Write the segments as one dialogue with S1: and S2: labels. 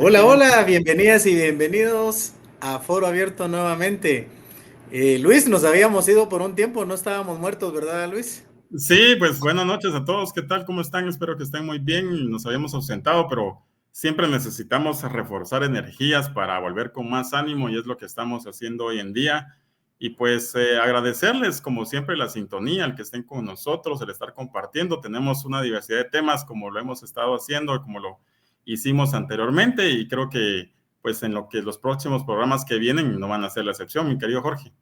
S1: Hola,
S2: Excelente.
S1: hola, bienvenidas y bienvenidos a Foro Abierto nuevamente. Luis, nos habíamos ido por un tiempo, no estábamos muertos, ¿verdad, Luis?
S2: Sí, pues buenas noches a todos. ¿Qué tal? ¿Cómo están? Espero que estén muy bien. Nos habíamos ausentado, pero siempre necesitamos reforzar energías para volver con más ánimo y es lo que estamos haciendo hoy en día. Y pues agradecerles, como siempre, la sintonía, el que estén con nosotros, el estar compartiendo. Tenemos una diversidad de temas como lo hemos estado haciendo, como lo hicimos anteriormente y creo que pues en lo que los próximos programas que vienen no van a ser la excepción, mi querido Jorge.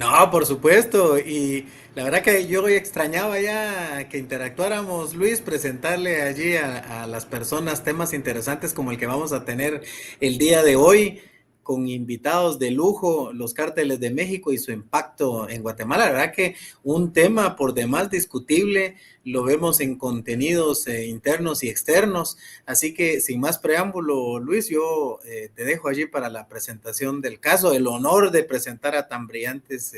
S1: No, por supuesto, y la verdad que yo extrañaba ya que interactuáramos, Luis, presentarle allí a las personas temas interesantes como el que vamos a tener el día de hoy, con invitados de lujo, los cárteles de México y su impacto en Guatemala. La verdad que un tema por demás discutible, lo vemos en contenidos internos y externos. Así que sin más preámbulo, Luis, yo te dejo allí para la presentación del caso, el honor de presentar a tan brillantes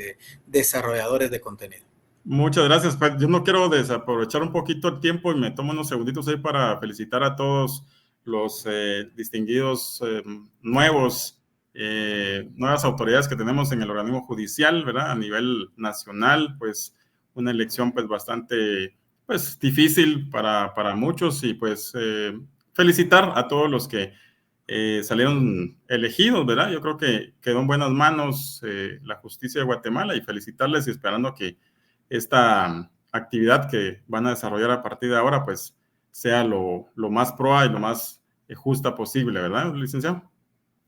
S1: desarrolladores de contenido.
S2: Muchas gracias. Pues, yo no quiero desaprovechar un poquito el tiempo y me tomo unos segunditos ahí para felicitar a todos los distinguidos nuevas autoridades que tenemos en el organismo judicial, ¿verdad? A nivel nacional, pues una elección pues bastante pues difícil para muchos y pues felicitar a todos los que salieron elegidos, ¿verdad? Yo creo que quedó en buenas manos la justicia de Guatemala y felicitarles y esperando que esta actividad que van a desarrollar a partir de ahora, pues sea lo más proa y lo más justa posible, ¿verdad, licenciado?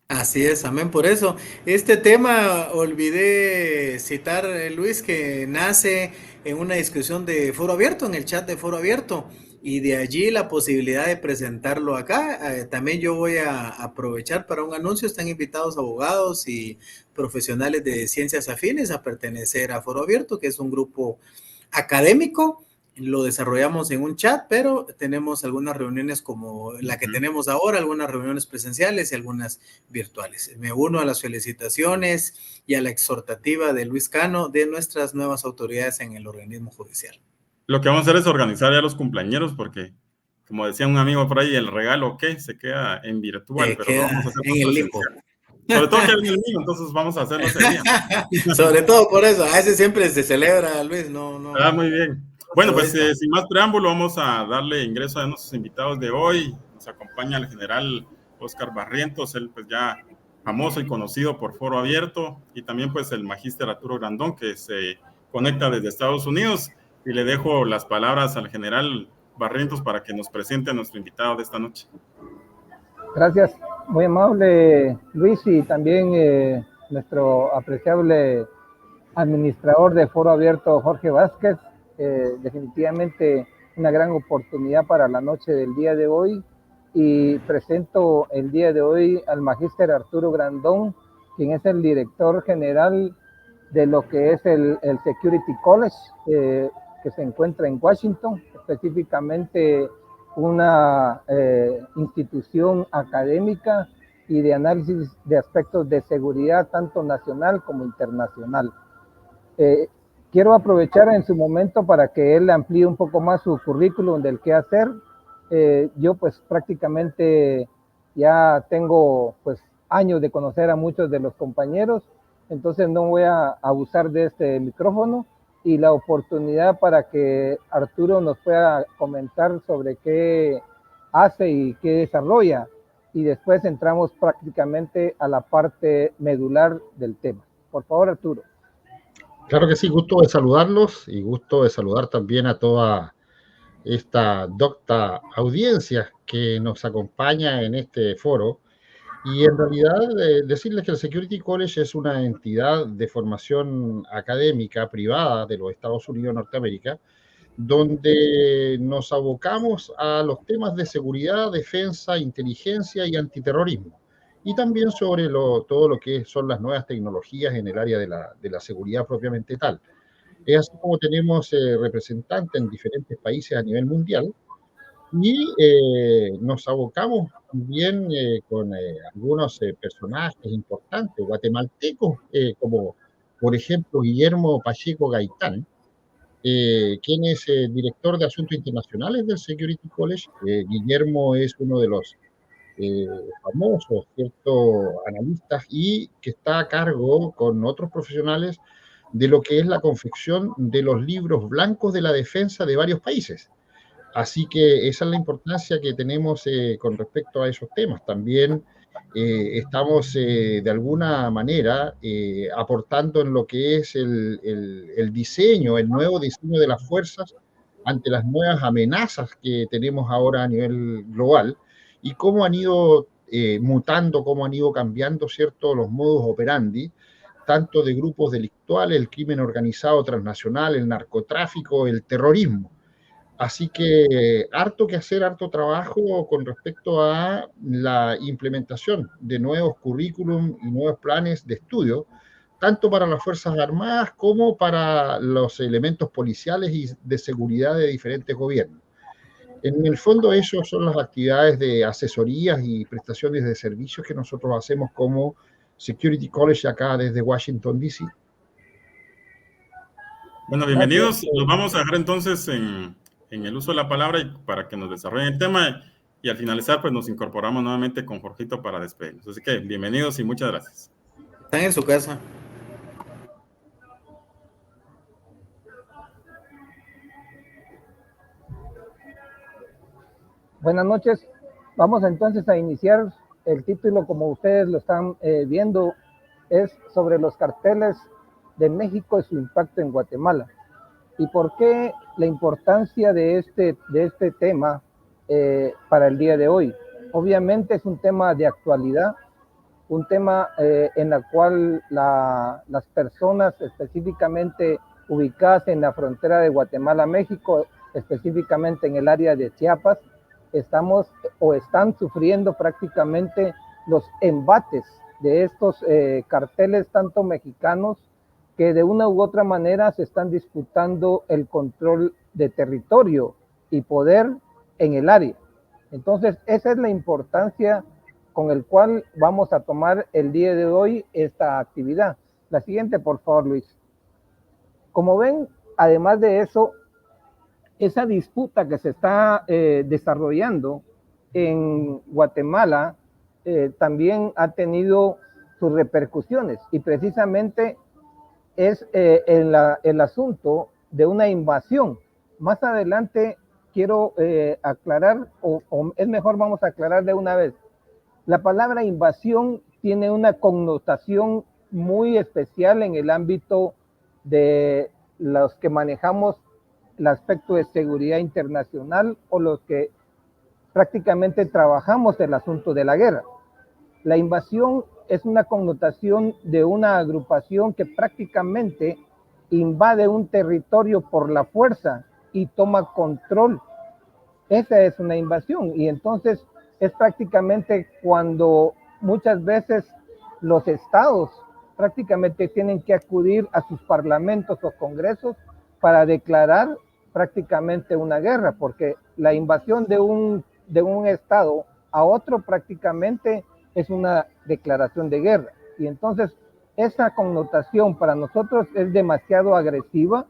S1: Así es, amén por eso. Este tema, olvidé citar, Luis, que nace en una discusión de Foro Abierto, en el chat de Foro Abierto, y de allí la posibilidad de presentarlo acá. También yo voy a aprovechar para un anuncio. Están invitados abogados y profesionales de ciencias afines a pertenecer a Foro Abierto, que es un grupo académico. Lo desarrollamos en un chat, pero tenemos algunas reuniones como la que
S2: Ujú.
S1: tenemos ahora, algunas reuniones presenciales y algunas virtuales. Me uno a las felicitaciones y a la exhortativa de Luis Cano de nuestras nuevas autoridades en el organismo judicial.
S2: Lo que vamos a hacer es organizar ya los cumpleañeros porque, como decía un amigo por ahí, el regalo que se queda en virtual, pero lo vamos a
S1: Queda
S2: hacer más
S1: en el limbo.
S2: presencial. Sobre todo que es el mío, entonces vamos a hacerlo ese día.
S1: Sobre todo por eso, a ese siempre se celebra, Luis, no, no,
S2: Ah,
S1: no,
S2: muy
S1: no,
S2: bien.
S1: no se
S2: Bueno, pues
S1: egoísta.
S2: sin más preámbulo, vamos a darle ingreso a nuestros invitados de hoy. Nos acompaña el general Oscar Barrientos, él pues ya famoso y conocido por Foro Abierto, y también pues el magíster Arturo Grandón, que se conecta desde Estados Unidos. Y le dejo las palabras al general Barrientos para que nos presente a nuestro invitado de esta noche.
S3: Gracias, muy amable Luis y también nuestro apreciable administrador de Foro Abierto Jorge Vázquez. Definitivamente una gran oportunidad para la noche del día de hoy y presento el día de hoy al magíster Arturo Grandón, quien es el director general de lo que es el Security College, que se encuentra en Washington, específicamente una institución académica y de análisis de aspectos de seguridad tanto nacional como internacional. Eh, Quiero aprovechar en su momento para que él amplíe un poco más su currículum del qué hacer. Yo pues prácticamente ya tengo pues años de conocer a muchos de los compañeros, entonces no voy a abusar de este micrófono y la oportunidad para que Arturo nos pueda comentar sobre qué hace y qué desarrolla. Y después entramos prácticamente a la parte medular del tema. Por favor, Arturo.
S4: Claro que sí, gusto de saludarlos y gusto de saludar también a toda esta docta audiencia que nos acompaña en este foro. Y en realidad decirles que el Security College es una entidad de formación académica privada de los Estados Unidos de Norteamérica, donde nos abocamos a los temas de seguridad, defensa, inteligencia y antiterrorismo. Y también sobre todo lo que son las nuevas tecnologías en el área de la seguridad propiamente tal. Es así como tenemos representantes en diferentes países a nivel mundial y nos abocamos también con algunos personajes importantes guatemaltecos, como por ejemplo Guillermo Pacheco Gaitán, quien es director de Asuntos Internacionales del Security College. Guillermo es uno de los famosos, ciertos analistas, y que está a cargo con otros profesionales de lo que es la confección de los libros blancos de la defensa de varios países. Así que esa es la importancia que tenemos con respecto a esos temas. También estamos de alguna manera aportando en lo que es el diseño, el nuevo diseño de las fuerzas ante las nuevas amenazas que tenemos ahora a nivel global y cómo han ido mutando, cómo han ido cambiando, ¿cierto?, los modus operandi, tanto de grupos delictuales, el crimen organizado transnacional, el narcotráfico, el terrorismo. Así que harto que hacer, harto trabajo con respecto a la implementación de nuevos currículum y nuevos planes de estudio, tanto para las Fuerzas Armadas como para los elementos policiales y de seguridad de diferentes gobiernos. En el fondo, esas son las actividades de asesorías y prestaciones de servicios que nosotros hacemos como Security College acá desde Washington, D.C.
S2: Bueno, bienvenidos. Los vamos a dejar entonces en el uso de la palabra y para que nos desarrollen el tema. Y al finalizar, pues nos incorporamos nuevamente con Jorgito para despedirnos. Así que bienvenidos y muchas gracias.
S1: Están en su casa.
S3: Buenas noches. Vamos entonces a iniciar. El título, como ustedes lo están viendo, es sobre los carteles de México y su impacto en Guatemala. ¿Y por qué la importancia de este tema para el día de hoy? Obviamente es un tema de actualidad, un tema en el cual las personas específicamente ubicadas en la frontera de Guatemala-México, específicamente en el área de Chiapas, están sufriendo prácticamente los embates de estos carteles, tanto mexicanos, que de una u otra manera se están disputando el control de territorio y poder en el área. Entonces, esa es la importancia con el cual vamos a tomar el día de hoy esta actividad. La siguiente, por favor, Luis. Como ven, además de eso, esa disputa que se está desarrollando en Guatemala también ha tenido sus repercusiones, y precisamente es el asunto de una invasión. Más adelante quiero aclarar, o es mejor vamos a aclarar de una vez. La palabra invasión tiene una connotación muy especial en el ámbito de los que manejamos el aspecto de seguridad internacional o los que prácticamente trabajamos el asunto de la guerra. La invasión es una connotación de una agrupación que prácticamente invade un territorio por la fuerza y toma control. Esa es una invasión, y entonces es prácticamente cuando muchas veces los estados prácticamente tienen que acudir a sus parlamentos o congresos para declarar prácticamente una guerra, porque la invasión de un estado a otro prácticamente es una declaración de guerra. Y entonces esa connotación para nosotros es demasiado agresiva,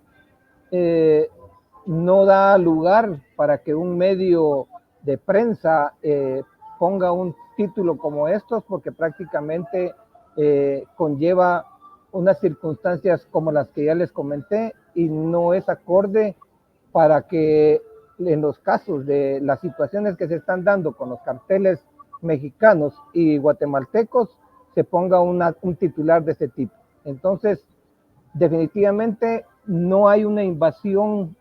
S3: no da lugar para que un medio de prensa ponga un título como estos, porque prácticamente conlleva unas circunstancias como las que ya les comenté, y no es acorde para que en los casos de las situaciones que se están dando con los carteles mexicanos y guatemaltecos se ponga un titular de ese tipo. Entonces, definitivamente no hay una invasión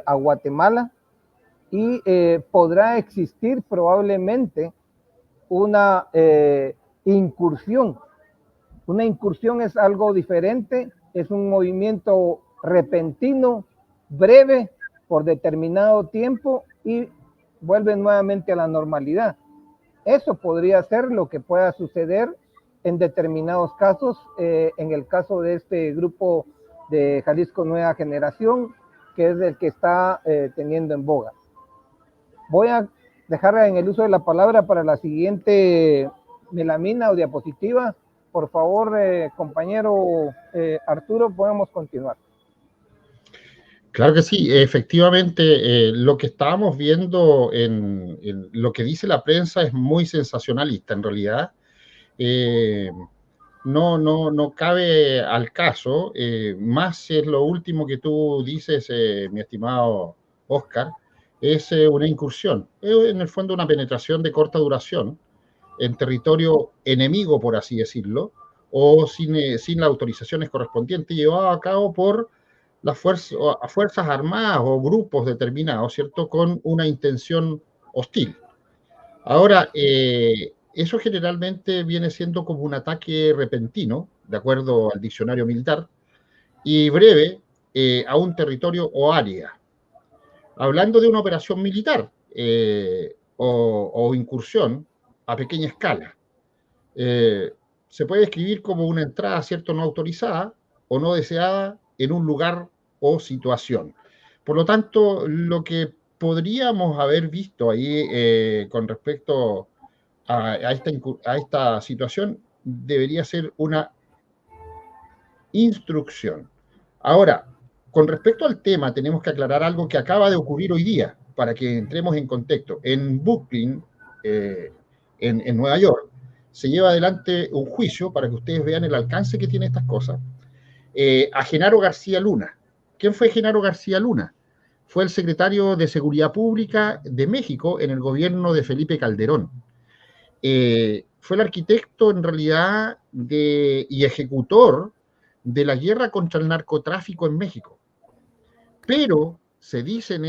S3: a Guatemala, y podrá existir probablemente una incursión. Una incursión es algo diferente, es un movimiento repentino, breve, por determinado tiempo, y vuelve nuevamente a la normalidad. Eso podría ser lo que pueda suceder en determinados casos, en el caso de este grupo de Jalisco Nueva Generación, que es el que está teniendo en boga. Voy a dejar en el uso de la palabra para la siguiente melamina o diapositiva. Por favor, compañero Arturo, podemos continuar.
S4: Claro que sí, efectivamente, lo que estábamos viendo en lo que dice la prensa es muy sensacionalista en realidad. Eh, no cabe al caso, más es lo último que tú dices, mi estimado Oscar, es una incursión, en el fondo una penetración de corta duración en territorio enemigo, por así decirlo, o sin las autorizaciones correspondientes, llevado a cabo por las fuerzas armadas o grupos determinados, ¿cierto?, con una intención hostil. Ahora, eso generalmente viene siendo como un ataque repentino, de acuerdo al diccionario militar, y breve a un territorio o área. Hablando de una operación militar o incursión a pequeña escala, eh, se puede describir como una entrada, ¿cierto?, no autorizada o no deseada en un lugar o situación. Por lo tanto, lo que podríamos haber visto ahí con respecto a esta situación debería ser una instrucción. Ahora, con respecto al tema, tenemos que aclarar algo que acaba de ocurrir hoy día, para que entremos en contexto. En Brooklyn, en Nueva York, se lleva adelante un juicio, para que ustedes vean el alcance que tiene estas cosas, a Genaro García Luna. ¿Quién fue Genaro García Luna? Fue el secretario de Seguridad Pública de México en el gobierno de Felipe Calderón. Fue el arquitecto en realidad y ejecutor de la guerra contra el narcotráfico en México. Pero se dice en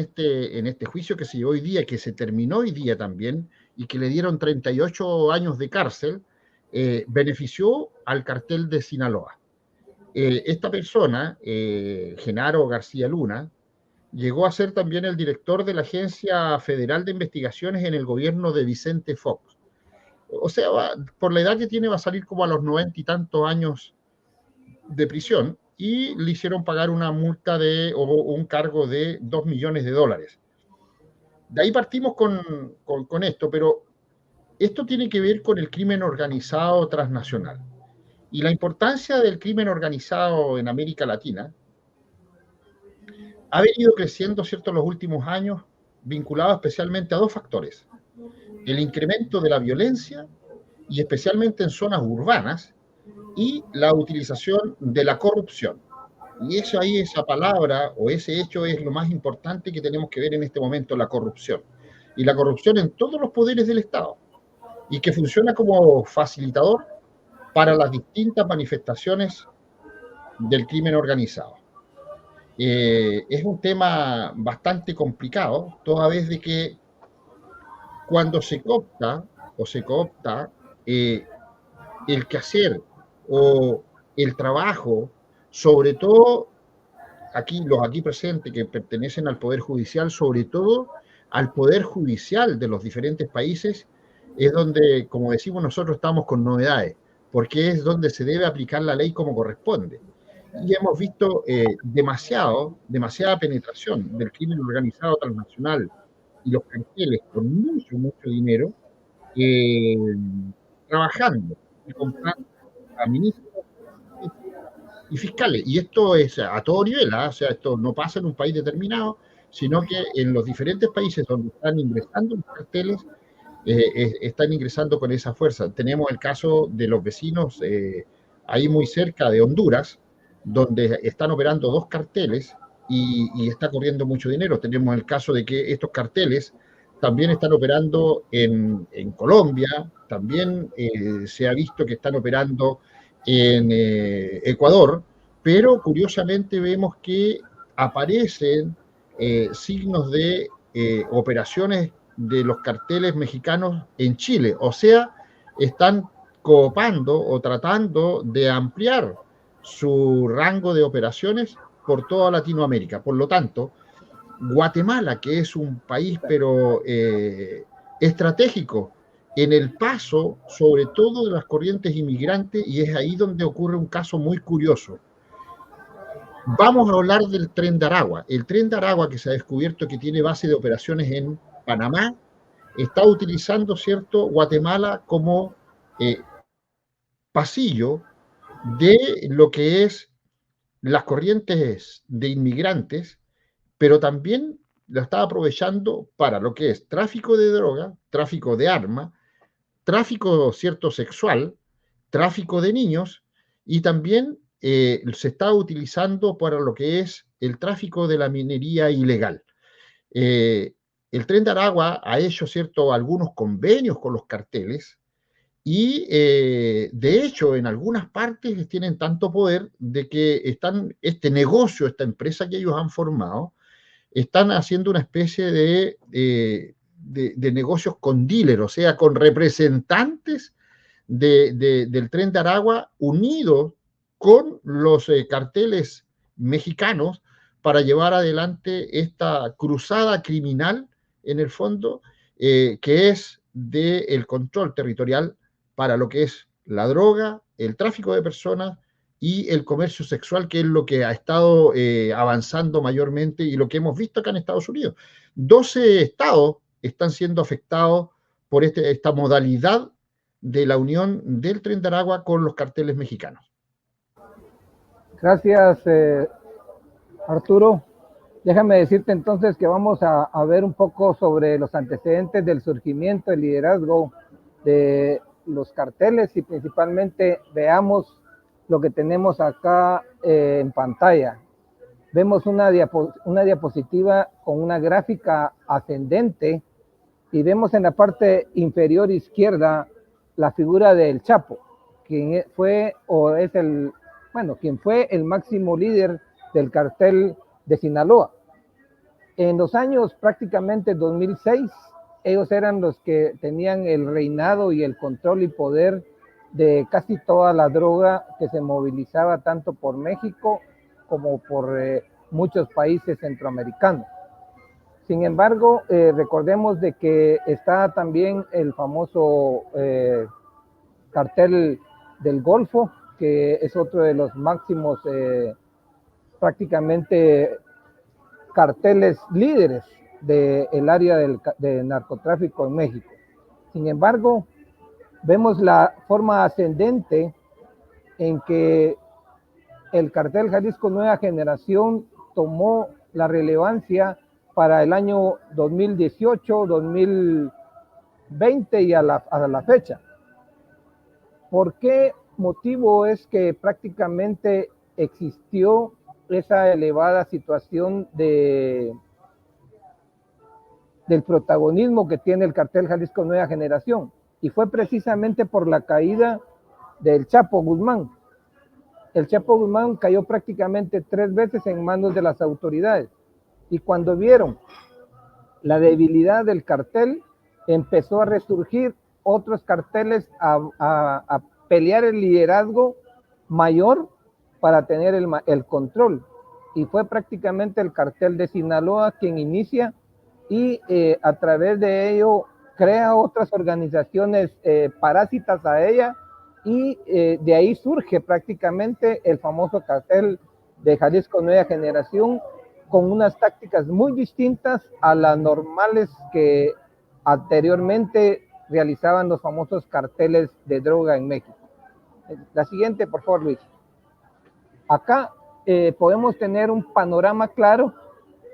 S4: este juicio que se llevó hoy día, que se terminó hoy día también, y que le dieron 38 años de cárcel, benefició al cartel de Sinaloa. Esta persona, Genaro García Luna, llegó a ser también el director de la Agencia Federal de Investigaciones en el gobierno de Vicente Fox. O sea, por la edad que tiene va a salir como a los 90 y tantos años de prisión, y le hicieron pagar una multa o un cargo de $2 millones. De ahí partimos con esto, pero esto tiene que ver con el crimen organizado transnacional. Y la importancia del crimen organizado en América Latina ha venido creciendo, ¿cierto?, en los últimos años, vinculado especialmente a dos factores: el incremento de la violencia, y especialmente en zonas urbanas, y la utilización de la corrupción. Y eso ahí, esa palabra o ese hecho es lo más importante que tenemos que ver en este momento, la corrupción. Y la corrupción en todos los poderes del Estado, y que funciona como facilitador para las distintas manifestaciones del crimen organizado. Es un tema bastante complicado, toda vez de que cuando se coopta el quehacer o el trabajo, sobre todo los aquí presentes que pertenecen al Poder Judicial, sobre todo al Poder Judicial de los diferentes países, es donde, como decimos nosotros, estamos con novedades, porque es donde se debe aplicar la ley como corresponde. Y hemos visto demasiada penetración del crimen organizado transnacional y los carteles con mucho dinero, eh, trabajando y comprando a ministros y fiscales. Y esto es a todo nivel, ¿eh? O sea, esto no pasa en un país determinado, sino que en los diferentes países donde están ingresando los carteles, están ingresando con esa fuerza. Tenemos el caso de los vecinos ahí muy cerca de Honduras, donde están operando dos carteles y está corriendo mucho dinero. Tenemos el caso de que estos carteles también están operando en Colombia, también se ha visto que están operando en Ecuador, pero curiosamente vemos que aparecen signos de operaciones de los carteles mexicanos en Chile. O sea, están coopando o tratando de ampliar su rango de operaciones por toda Latinoamérica. Por lo tanto, Guatemala, que es un país pero estratégico en el paso, sobre todo de las corrientes inmigrantes, y es ahí donde ocurre un caso muy curioso. Vamos a hablar del Tren de Aragua. El Tren de Aragua, que se ha descubierto que tiene base de operaciones en Panamá, está utilizando, ¿cierto?, Guatemala como pasillo de lo que es las corrientes de inmigrantes pero también lo está aprovechando para lo que es tráfico de droga, tráfico de armas, tráfico cierto sexual, tráfico de niños y también se está utilizando para lo que es el tráfico de la minería ilegal. Eh, el Tren de Aragua ha hecho cierto algunos convenios con los carteles y de hecho en algunas partes tienen tanto poder de que están este negocio, esta empresa que ellos han formado, están haciendo una especie de negocios con dealer, o sea, con representantes del Tren de Aragua unidos con los carteles mexicanos para llevar adelante esta cruzada criminal, en el fondo, que es del control territorial para lo que es la droga, el tráfico de personas y el comercio sexual, que es lo que ha estado avanzando mayormente y lo que hemos visto acá en Estados Unidos. 12 estados están siendo afectados por esta modalidad de la unión del Tren de Aragua con los carteles mexicanos.
S3: Gracias, Arturo. Déjame decirte entonces que vamos a ver un poco sobre los antecedentes del surgimiento, el liderazgo de los carteles y principalmente veamos lo que tenemos acá en pantalla. Vemos una diapositiva con una gráfica ascendente y vemos en la parte inferior izquierda la figura del Chapo, quien fue el máximo líder del cartel de Sinaloa. En los años prácticamente 2006, ellos eran los que tenían el reinado y el control y poder de casi toda la droga que se movilizaba tanto por México como por muchos países centroamericanos. Sin embargo, recordemos de que está también el famoso cartel del Golfo, que es otro de los máximos prácticamente carteles líderes del área de narcotráfico en México. Sin embargo, vemos la forma ascendente en que el cartel Jalisco Nueva Generación tomó la relevancia para el año 2018, 2020 y a la fecha. ¿Por qué motivo es que prácticamente existió esa elevada situación del protagonismo que tiene el cartel Jalisco Nueva Generación? Y fue precisamente por la caída del Chapo Guzmán. El Chapo Guzmán cayó prácticamente 3 veces en manos de las autoridades. Y cuando vieron la debilidad del cartel, empezó a resurgir otros carteles a pelear el liderazgo mayor para tener el control. Y fue prácticamente el cartel de Sinaloa quien inicia y a través de ello crea otras organizaciones parásitas a ella y de ahí surge prácticamente el famoso cartel de Jalisco Nueva Generación con unas tácticas muy distintas a las normales que anteriormente realizaban los famosos carteles de droga en México. La siguiente, por favor, Luis. Acá podemos tener un panorama claro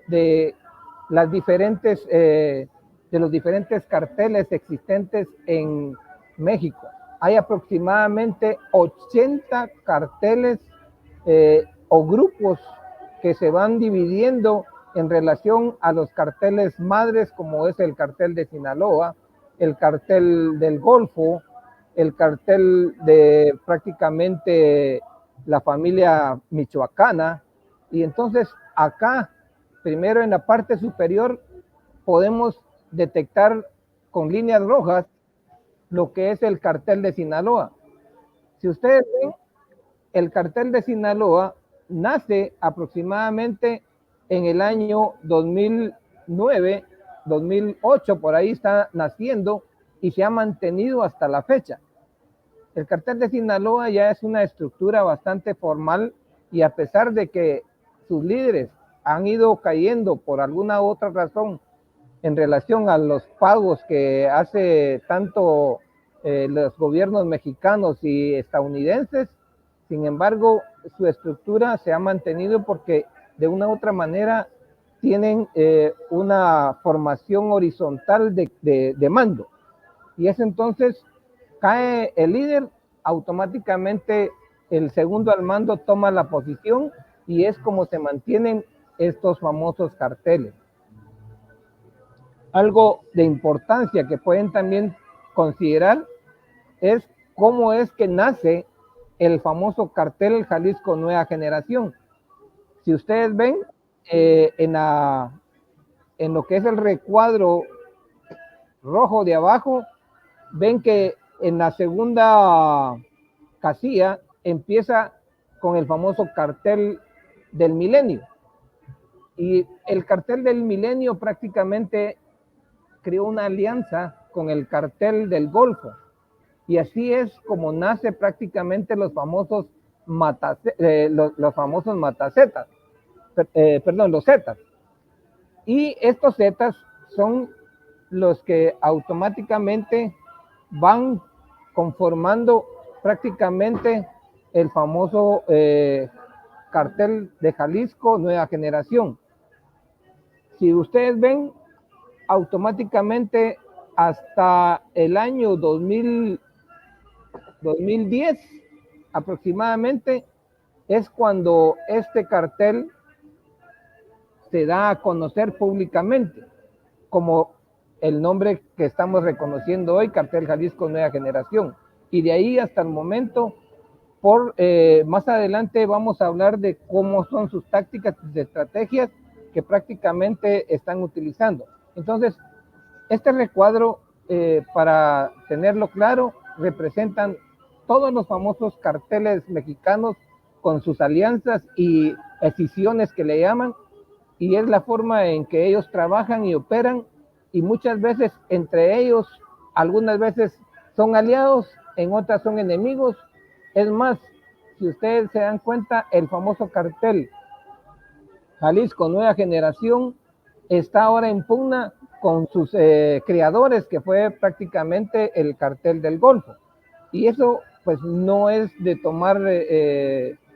S3: de los diferentes carteles existentes en México. Hay aproximadamente 80 carteles o grupos que se van dividiendo en relación a los carteles madres, como es el cartel de Sinaloa, el cartel del Golfo, el cartel de prácticamente la familia michoacana. Y entonces acá, primero en la parte superior, podemos detectar con líneas rojas lo que es el cartel de Sinaloa. Si ustedes ven, el cartel de Sinaloa nace aproximadamente en el año 2009, 2008, por ahí está naciendo y se ha mantenido hasta la fecha. El cartel de Sinaloa ya es una estructura bastante formal y a pesar de que sus líderes han ido cayendo por alguna otra razón en relación a los pagos que hace tanto los gobiernos mexicanos y estadounidenses, sin embargo, su estructura se ha mantenido porque de una u otra manera tienen una formación horizontal de mando. Y es entonces, cae el líder, automáticamente el segundo al mando toma la posición y es como se mantienen estos famosos carteles. Algo de importancia que pueden también considerar es cómo es que nace el famoso cartel Jalisco Nueva Generación. Si ustedes ven en lo que es el recuadro rojo de abajo, ven que en la segunda casilla empieza con el famoso cartel del milenio. Y el cartel del milenio prácticamente creó una alianza con el cartel del Golfo. Y así es como nace prácticamente los famosos matacetas, los zetas. Y estos zetas son los que automáticamente van conformando prácticamente el famoso cartel de Jalisco Nueva Generación. Si ustedes ven, automáticamente hasta el año 2010 aproximadamente es cuando este cartel se da a conocer públicamente como el nombre que estamos reconociendo hoy, Cartel Jalisco Nueva Generación. Y de ahí hasta el momento, más adelante vamos a hablar de cómo son sus tácticas y estrategias que prácticamente están utilizando. Entonces, este recuadro, para tenerlo claro, representan todos los famosos carteles mexicanos con sus alianzas y escisiones que le llaman, y es la forma en que ellos trabajan y operan, y muchas veces entre ellos, algunas veces son aliados, en otras son enemigos. Es más, si ustedes se dan cuenta, el famoso cartel Jalisco Nueva Generación está ahora en pugna con sus creadores, que fue prácticamente el cartel del Golfo. Y eso pues no es de tomar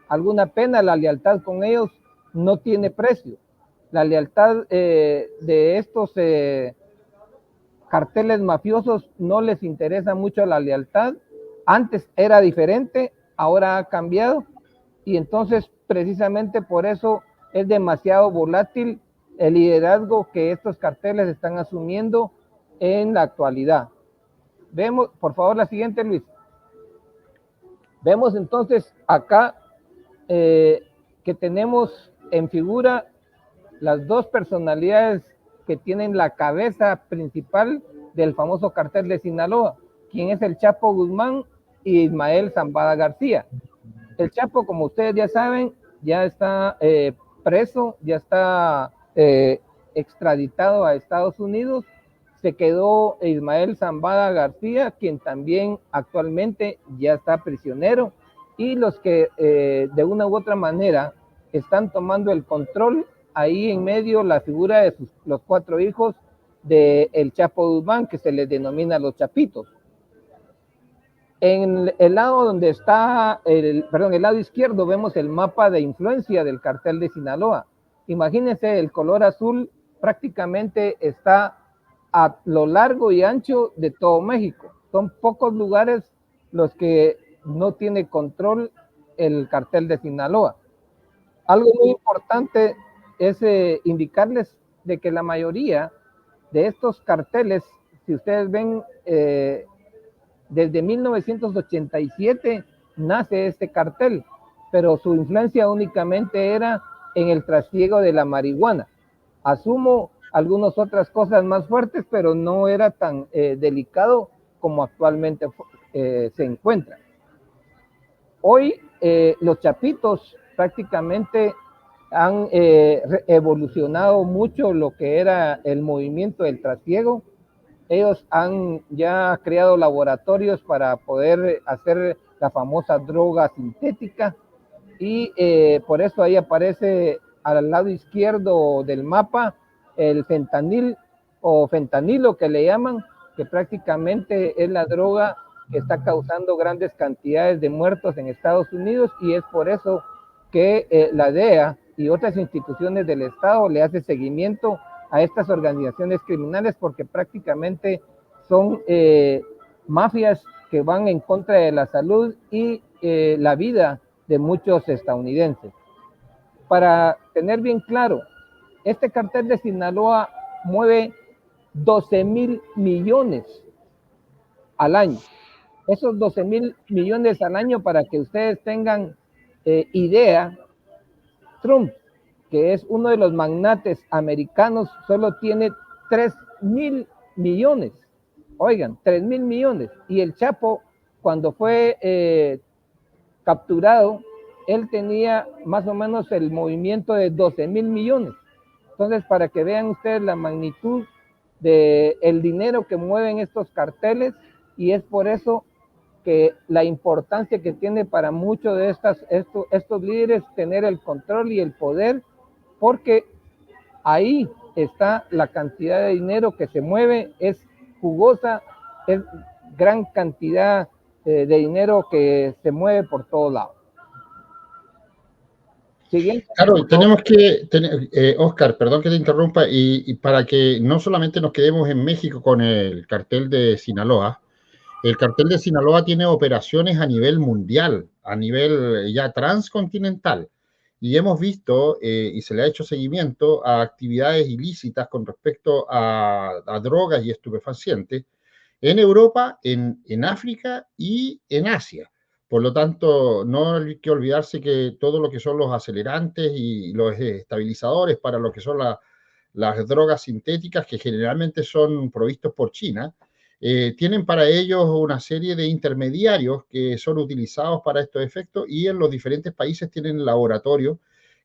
S3: alguna pena. La lealtad con ellos no tiene precio. La lealtad de estos carteles mafiosos no les interesa mucho la lealtad. Antes era diferente, ahora ha cambiado, y entonces precisamente por eso es demasiado volátil el liderazgo que estos carteles están asumiendo en la actualidad. Vemos, por favor, la siguiente, Luis. Vemos entonces acá que tenemos en figura las dos personalidades que tienen la cabeza principal del famoso cartel de Sinaloa, quien es el Chapo Guzmán y Ismael Zambada García. El Chapo, como ustedes ya saben, ya está preso, ya está extraditado a Estados Unidos. Se quedó Ismael Zambada García, quien también actualmente ya está prisionero, y los que de una u otra manera están tomando el control ahí en medio, la figura de los cuatro hijos de el Chapo Guzmán, que se les denomina los Chapitos. En el lado donde está, el lado izquierdo, vemos el mapa de influencia del cartel de Sinaloa. Imagínense, el color azul prácticamente está a lo largo y ancho de todo México. Son pocos lugares los que no tiene control el cartel de Sinaloa. Algo muy importante es indicarles de que la mayoría de estos carteles, si ustedes ven, desde 1987 nace este cartel, pero su influencia únicamente era en el trasiego de la marihuana. Asumo algunas otras cosas más fuertes, pero no era tan delicado como actualmente se encuentra. Hoy los Chapitos prácticamente han evolucionado mucho lo que era el movimiento del trasiego. Ellos han ya creado laboratorios para poder hacer la famosa droga sintética, y por eso ahí aparece al lado izquierdo del mapa el fentanil o fentanilo que le llaman, que prácticamente es la droga que está causando grandes cantidades de muertos en Estados Unidos, y es por eso que la DEA y otras instituciones del Estado le hace seguimiento a estas organizaciones criminales, porque prácticamente son mafias que van en contra de la salud y la vida de muchos estadounidenses. Para tener bien claro, este cartel de Sinaloa mueve 12,000 millones al año. Esos 12,000 millones al año, para que ustedes tengan idea, Trump, que es uno de los magnates americanos, solo tiene 3,000 millones. Oigan, 3,000 millones. Y el Chapo, cuando fue capturado, él tenía más o menos el movimiento de 12,000 millones. Entonces, para que vean ustedes la magnitud del dinero que mueven estos carteles, y es por eso que la importancia que tiene para muchos de estos líderes tener el control y el poder, porque ahí está la cantidad de dinero que se mueve, es jugosa, es gran cantidad de dinero que se mueve por todos lados. Siguiente.
S4: Claro, tenemos que tener, Oscar, perdón que te interrumpa, y para que no solamente nos quedemos en México con el cartel de Sinaloa, el cartel de Sinaloa tiene operaciones a nivel mundial, a nivel ya transcontinental, y hemos visto y se le ha hecho seguimiento a actividades ilícitas con respecto a drogas y estupefacientes en Europa, en África y en Asia. Por lo tanto, no hay que olvidarse que todo lo que son los acelerantes y los estabilizadores para lo que son las drogas sintéticas, que generalmente son provistos por China, tienen para ellos una serie de intermediarios que son utilizados para estos efectos, y en los diferentes países tienen laboratorios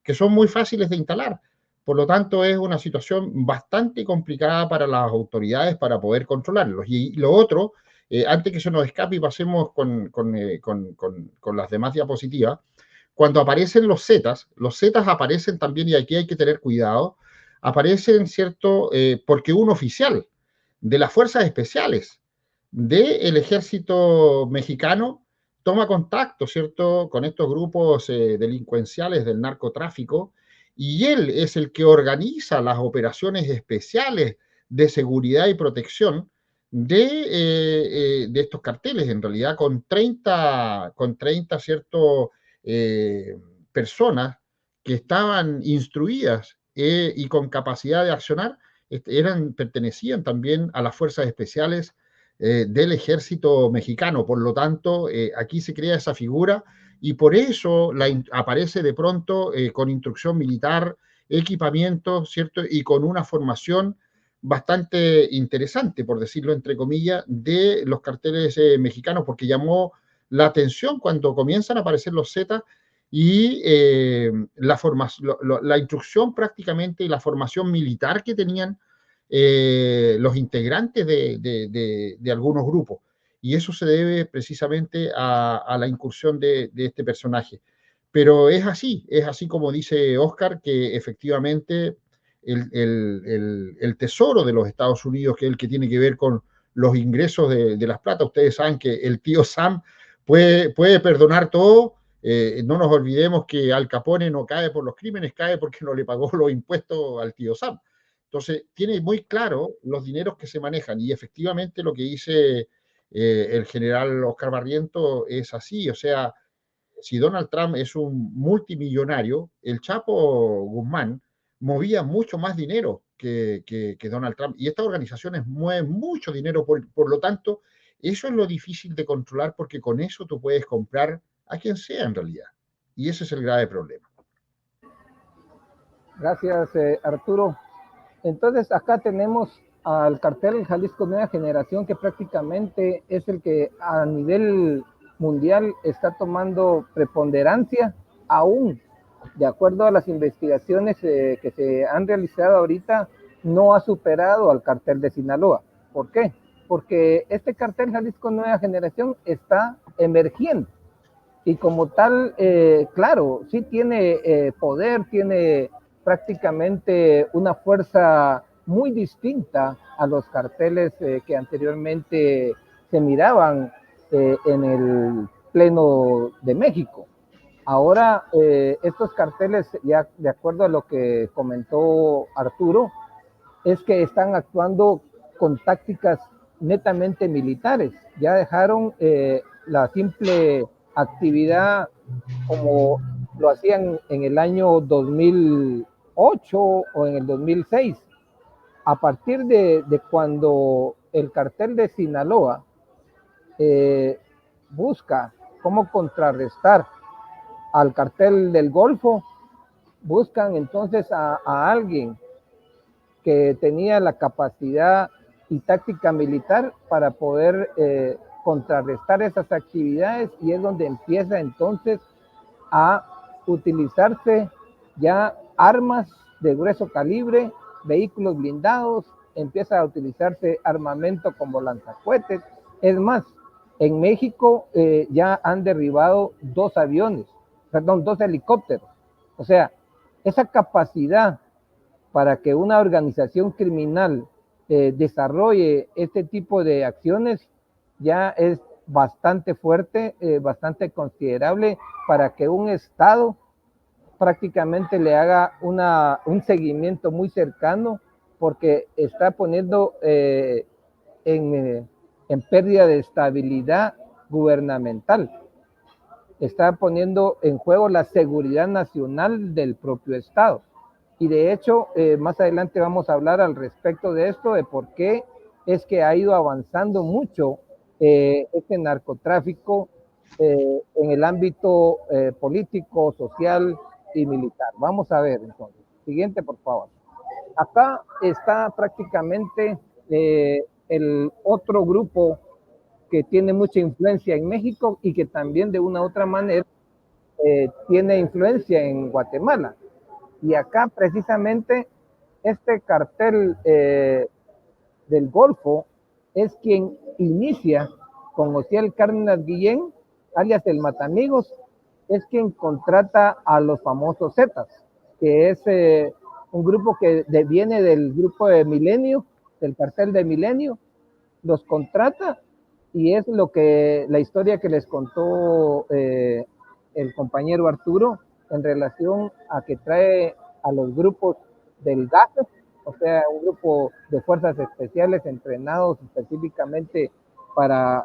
S4: que son muy fáciles de instalar. Por lo tanto, es una situación bastante complicada para las autoridades para poder controlarlos. Y lo otro, antes que se nos escape y pasemos con las demás diapositivas, cuando aparecen los Zetas aparecen también, y aquí hay que tener cuidado, aparecen, ¿cierto? Porque un oficial de las fuerzas especiales del ejército mexicano toma contacto, ¿cierto?, con estos grupos delincuenciales del narcotráfico, y él es el que organiza las operaciones especiales de seguridad y protección de estos carteles, en realidad con 30 ¿cierto?, personas que estaban instruidas y con capacidad de accionar, pertenecían también a las fuerzas especiales del ejército mexicano. Por lo tanto, aquí se crea esa figura, y por eso aparece de pronto con instrucción militar, equipamiento, ¿cierto? Y con una formación bastante interesante, por decirlo entre comillas, de los carteles mexicanos, porque llamó la atención cuando comienzan a aparecer los Zetas, y la instrucción prácticamente y la formación militar que tenían los integrantes de algunos grupos. Y eso se debe precisamente a la incursión de este personaje. Pero es así como dice Oscar, que efectivamente el tesoro de los Estados Unidos, que es el que tiene que ver con los ingresos de las plata. Ustedes saben que el tío Sam puede perdonar todo. No nos olvidemos que Al Capone no cae por los crímenes, cae porque no le pagó los impuestos al tío Sam. Entonces, tiene muy claro los dineros que se manejan, y efectivamente lo que dice el general Oscar Barriento es así. O sea, si Donald Trump es un multimillonario, el Chapo Guzmán movía mucho más dinero que Donald Trump, y estas organizaciones mueven mucho dinero, por lo tanto, eso es lo difícil de controlar, porque con eso tú puedes comprar a quien sea en realidad, y ese es el grave problema.
S3: Gracias, Arturo. Entonces, acá tenemos al cartel Jalisco Nueva Generación, que prácticamente es el que a nivel mundial está tomando preponderancia, aún de acuerdo a las investigaciones que se han realizado ahorita, no ha superado al cartel de Sinaloa. ¿Por qué? Porque este cartel Jalisco Nueva Generación está emergiendo, y como tal, claro, sí tiene poder, tiene prácticamente una fuerza muy distinta a los carteles que anteriormente se miraban en el Pleno de México. Ahora, estos carteles, ya de acuerdo a lo que comentó Arturo, es que están actuando con tácticas netamente militares. Ya dejaron la simple actividad como lo hacían en el año 2008 o en el 2006. A partir de cuando el cartel de Sinaloa busca cómo contrarrestar al cartel del Golfo, buscan entonces a alguien que tenía la capacidad y táctica militar para poder contrarrestar esas actividades, y es donde empieza entonces a utilizarse ya armas de grueso calibre, vehículos blindados, empieza a utilizarse armamento como lanzacohetes. Es más, en México ya han derribado 2 aviones, perdón, 2 helicópteros. O sea, esa capacidad para que una organización criminal desarrolle este tipo de acciones ya es bastante fuerte, bastante considerable para que un Estado prácticamente le haga un seguimiento muy cercano, porque está poniendo en pérdida de estabilidad gubernamental, está poniendo en juego la seguridad nacional del propio Estado. Y de hecho, más adelante vamos a hablar al respecto de esto, de por qué es que ha ido avanzando mucho este narcotráfico en el ámbito político, social y militar. Vamos a ver entonces. Siguiente, por favor. Acá está prácticamente el otro grupo que tiene mucha influencia en México y que también de una u otra manera tiene influencia en Guatemala. Y acá precisamente este cartel del Golfo es quien inicia con Ociel Cárdenas Guillén, alias el Matamigos, es quien contrata a los famosos Zetas, que es un grupo que viene del grupo de Milenio, del cartel de Milenio, los contrata, y es la historia que les contó el compañero Arturo en relación a que trae a los grupos del GAFE, o sea, un grupo de fuerzas especiales entrenados específicamente para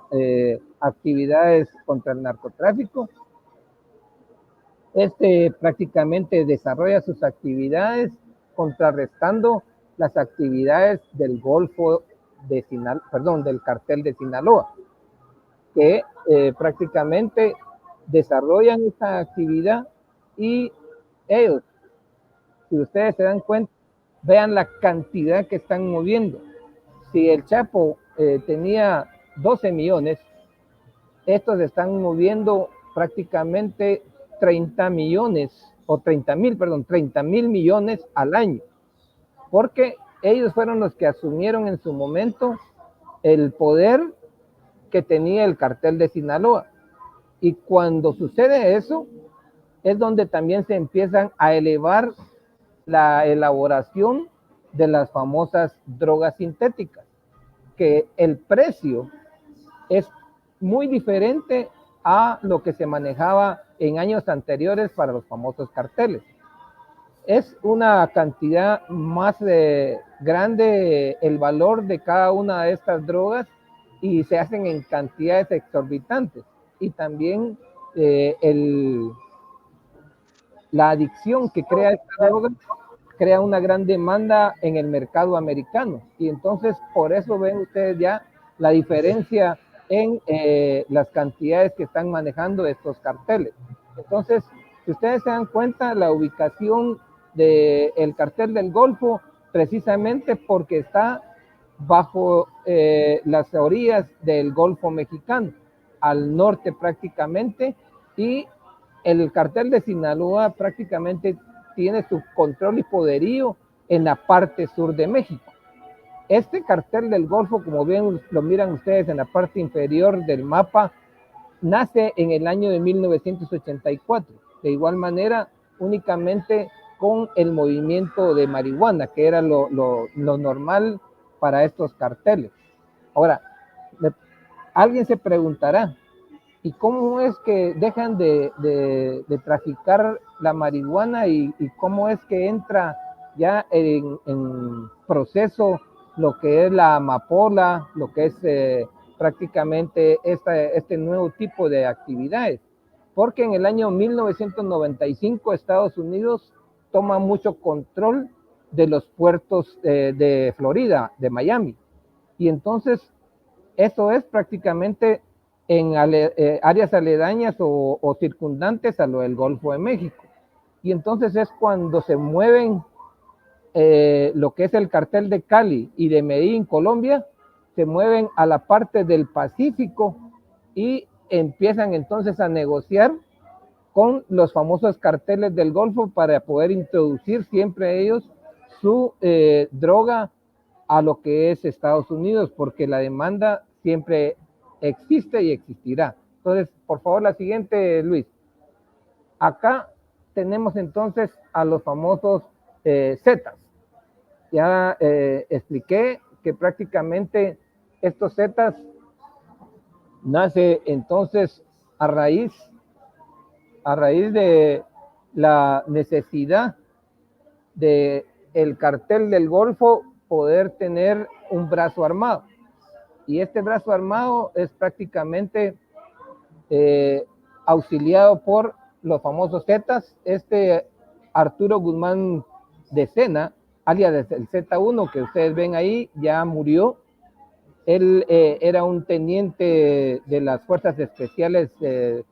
S3: actividades contra el narcotráfico. Prácticamente desarrolla sus actividades contrarrestando las actividades del Golfo de Sinaloa, perdón, del cartel de Sinaloa, que prácticamente desarrollan esta actividad, y ellos, si ustedes se dan cuenta, vean la cantidad que están moviendo. Si el Chapo tenía 12 millones, estos están moviendo prácticamente 30 millones, o 30 mil millones al año, porque ellos fueron los que asumieron en su momento el poder que tenía el cartel de Sinaloa. Y cuando sucede eso, es donde también se empiezan a elevar la elaboración de las famosas drogas sintéticas, que el precio es muy diferente a lo que se manejaba en años anteriores para los famosos carteles. Es una cantidad más grande el valor de cada una de estas drogas, y se hacen en cantidades exorbitantes. Y también la adicción que crea esta droga crea una gran demanda en el mercado americano, y entonces por eso ven ustedes ya la diferencia en las cantidades que están manejando estos carteles. Entonces, si ustedes se dan cuenta, la ubicación del cartel del Golfo, precisamente porque está bajo las orillas del Golfo Mexicano, al norte prácticamente, y el cartel de Sinaloa prácticamente tiene su control y poderío en la parte sur de México. Este cartel del Golfo, como bien lo miran ustedes en la parte inferior del mapa, nace en el año de 1984. De igual manera, únicamente con el movimiento de marihuana, que era lo normal para estos carteles. Ahora, alguien se preguntará, y cómo es que dejan de traficar la marihuana y cómo es que entra ya en proceso lo que es la amapola, lo que es prácticamente este nuevo tipo de actividades. Porque en el año 1995 Estados Unidos toma mucho control de los puertos de Florida, de Miami. Y entonces eso es prácticamente en áreas aledañas o circundantes a lo del Golfo de México. Y entonces es cuando se mueven lo que es el cartel de Cali y de Medellín, Colombia, se mueven a la parte del Pacífico y empiezan entonces a negociar con los famosos carteles del Golfo para poder introducir siempre ellos su droga a lo que es Estados Unidos, porque la demanda siempre existe y existirá. Entonces, por favor, la siguiente, Luis. Acá tenemos entonces a los famosos Zetas. Ya expliqué que prácticamente estos Zetas nace entonces a raíz de la necesidad de el cartel del Golfo poder tener un brazo armado. Y este brazo armado es prácticamente auxiliado por los famosos Zetas. Arturo Guzmán de Sena, alias el Z1 que ustedes ven ahí, ya murió. Él era un teniente de las fuerzas especiales de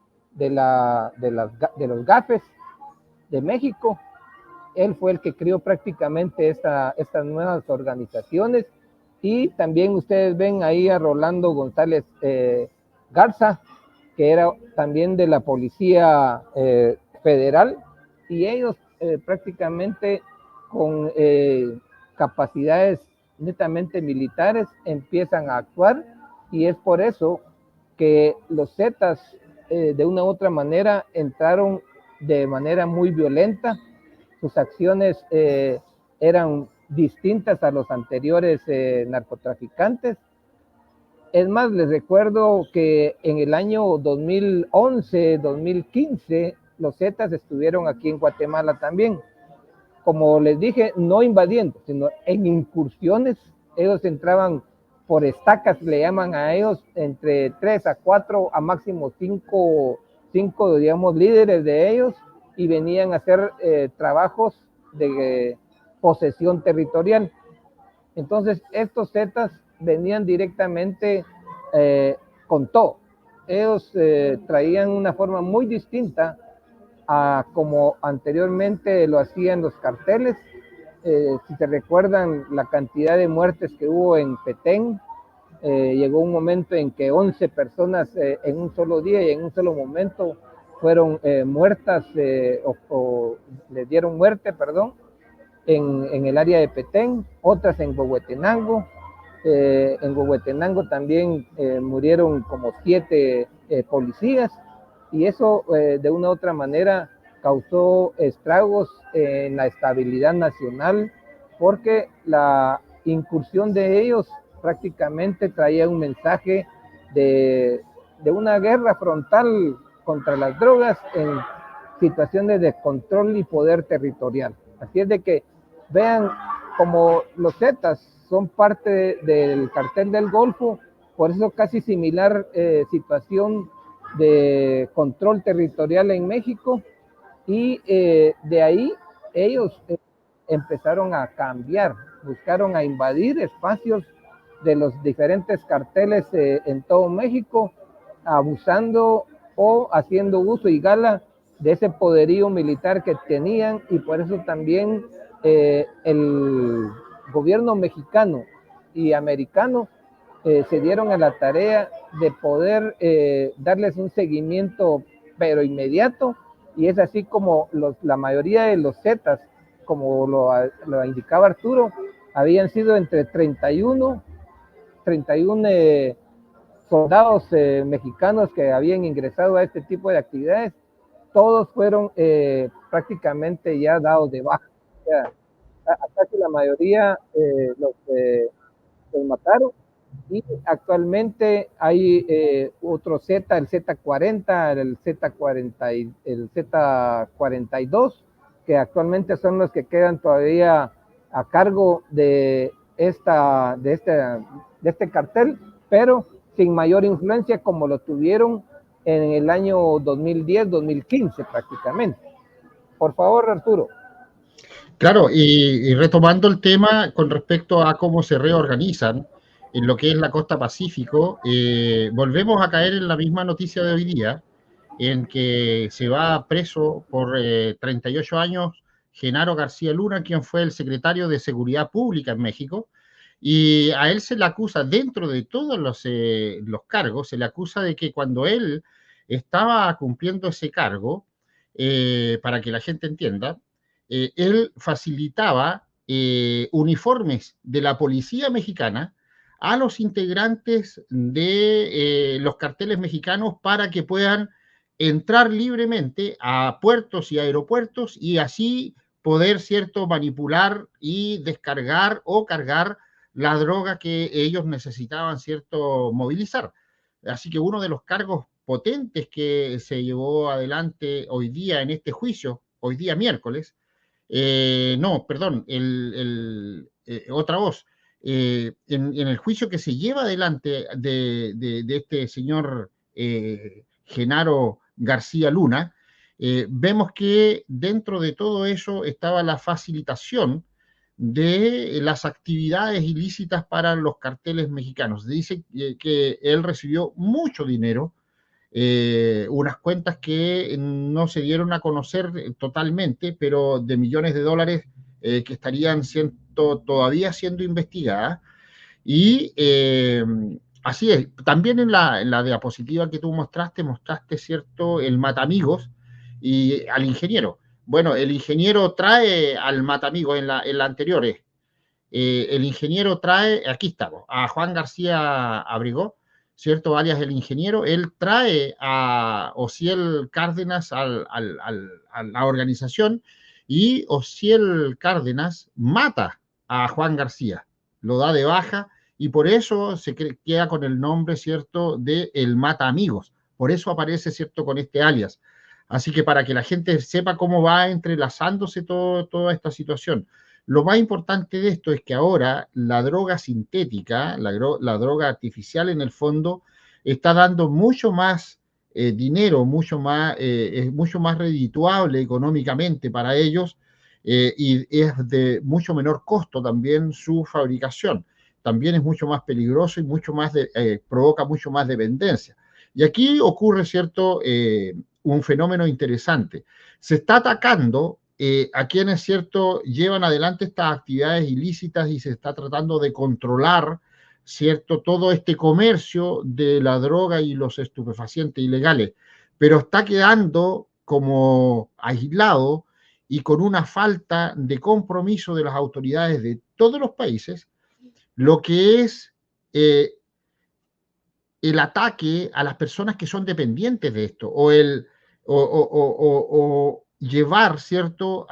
S3: los GAFES de México. Él fue el que creó prácticamente estas nuevas organizaciones. Y también ustedes ven ahí a Rolando González Garza, que era también de la Policía Federal, y ellos prácticamente con capacidades netamente militares empiezan a actuar, y es por eso que los Zetas de una u otra manera entraron de manera muy violenta. Sus acciones eran distintas a los anteriores narcotraficantes. Es más, les recuerdo que en el año 2011, 2015, los Zetas estuvieron aquí en Guatemala también. Como les dije, no invadiendo, sino en incursiones. Ellos entraban por estacas, le llaman a ellos, entre 3 a 4, a máximo 5, digamos, líderes de ellos, y venían a hacer trabajos de posesión territorial. Entonces, estos Zetas venían directamente con todo. Ellos traían una forma muy distinta a como anteriormente lo hacían los carteles. Si se recuerdan la cantidad de muertes que hubo en Petén, llegó un momento en que 11 personas en un solo día y en un solo momento fueron muertas o les dieron muerte, perdón, en el área de Petén, otras en Huehuetenango. En Huehuetenango también murieron como 7 policías, y eso de una u otra manera causó estragos en la estabilidad nacional, porque la incursión de ellos prácticamente traía un mensaje de una guerra frontal contra las drogas en situaciones de control y poder territorial. Así es de que vean como los Zetas son parte del cartel del Golfo, por eso casi similar situación de control territorial en México, y de ahí ellos empezaron a cambiar, buscaron a invadir espacios de los diferentes carteles en todo México, abusando o haciendo uso y gala de ese poderío militar que tenían, y por eso también el gobierno mexicano y americano se dieron a la tarea de poder darles un seguimiento pero inmediato, y es así como la mayoría de los Zetas, como lo indicaba Arturo, habían sido entre 31 soldados mexicanos que habían ingresado a este tipo de actividades. Todos fueron prácticamente ya dados de baja. O sea, casi la mayoría los mataron, y actualmente hay otro Z, el Z40, el Z40, el Z42, que actualmente son los que quedan todavía a cargo de este cartel, pero sin mayor influencia como lo tuvieron en el año 2010-2015 prácticamente. Por favor, Arturo.
S4: Claro, y retomando el tema con respecto a cómo se reorganizan en lo que es la costa Pacífico, volvemos a caer en la misma noticia de hoy día, en que se va preso por 38 años Genaro García Luna, quien fue el secretario de Seguridad Pública en México, y a él se le acusa, dentro de todos los cargos, se le acusa de que cuando él estaba cumpliendo ese cargo, para que la gente entienda, él facilitaba uniformes de la policía mexicana a los integrantes de los carteles mexicanos para que puedan entrar libremente a puertos y aeropuertos y así poder, cierto, manipular y descargar o cargar la droga que ellos necesitaban, cierto, movilizar. Así que uno de los cargos potentes que se llevó adelante hoy día en este juicio, hoy día miércoles, no, perdón, otra voz. En el juicio que se lleva adelante de este señor Genaro García Luna, vemos que dentro de todo eso estaba la facilitación de las actividades ilícitas para los carteles mexicanos. Dice que él recibió mucho dinero, unas cuentas que no se dieron a conocer totalmente, pero de millones de dólares que estarían todavía siendo investigadas. Y así es. También en la diapositiva que tú mostraste, cierto, el matamigos y al ingeniero. Bueno, el ingeniero trae al matamigos en la anterior. El ingeniero trae, aquí estamos, a Juan García Abrigó, ¿cierto? Alias el ingeniero. Él trae a Osiel Cárdenas a la organización y Osiel Cárdenas mata a Juan García, lo da de baja y por eso se queda con el nombre, ¿cierto?, de el mata amigos. Por eso aparece, ¿cierto?, con este alias. Así que para que la gente sepa cómo va entrelazándose toda esta situación. Lo más importante de esto es que ahora la droga sintética, la droga artificial en el fondo, está dando mucho más dinero, es mucho más redituable económicamente para ellos y es de mucho menor costo también su fabricación. También es mucho más peligroso y provoca mucho más dependencia. Y aquí ocurre, ¿cierto?, un fenómeno interesante. Se está atacando a quienes, ¿cierto?, llevan adelante estas actividades ilícitas y se está tratando de controlar, ¿cierto?, todo este comercio de la droga y los estupefacientes ilegales, pero está quedando como aislado y con una falta de compromiso de las autoridades de todos los países, lo que es el ataque a las personas que son dependientes de esto, o llevar, ¿cierto?,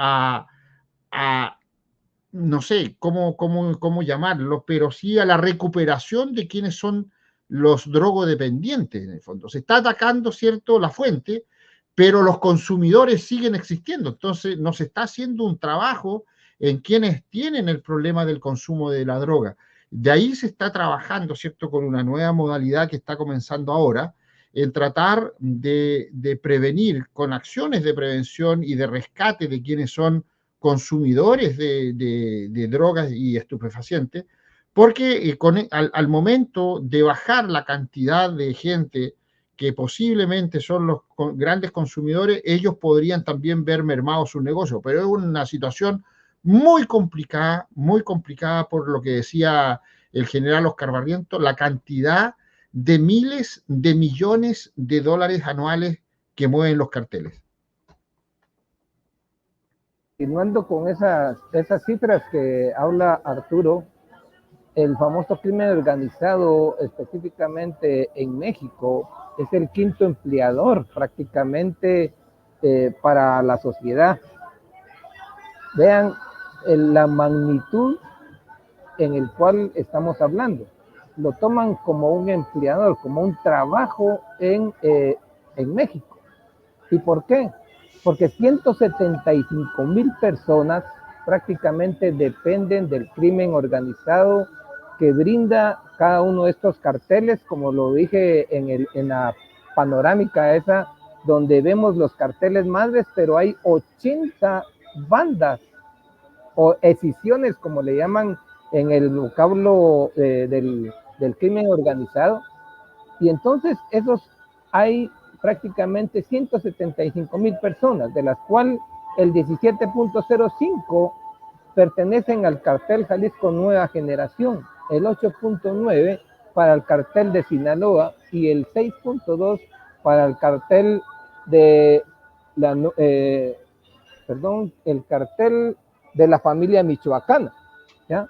S4: no sé cómo llamarlo, pero sí a la recuperación de quienes son los drogodependientes en el fondo. Se está atacando, ¿cierto?, la fuente, pero los consumidores siguen existiendo. Entonces, no se está haciendo un trabajo en quienes tienen el problema del consumo de la droga. De ahí se está trabajando, ¿cierto?, con una nueva modalidad que está comenzando ahora, en tratar de prevenir con acciones de prevención y de rescate de quienes son consumidores de drogas y estupefacientes, porque al momento de bajar la cantidad de gente que posiblemente son los grandes consumidores, ellos podrían también ver mermado su negocio, pero es una situación muy complicada por lo que decía el general Oscar Barrientos, la cantidad de miles de millones de dólares anuales que mueven los carteles.
S3: Continuando con esas cifras que habla Arturo, el famoso crimen organizado específicamente en México es el quinto empleador prácticamente para la sociedad. Vean la magnitud en el cual estamos hablando. lo toman como un empleador, como un trabajo en México. ¿Y por qué? Porque 175,000 personas prácticamente dependen del crimen organizado que brinda cada uno de estos carteles, como lo dije en la panorámica esa, donde vemos los carteles madres, pero hay 80 bandas o escisiones, como le llaman en el vocablo del crimen organizado. Y entonces hay prácticamente 175,000 personas, de las cuales el 17.05 pertenecen al cartel Jalisco Nueva Generación, el 8.9 para el cartel de Sinaloa y el 6.2 para el cartel de el cartel de la familia michoacana, ¿ya?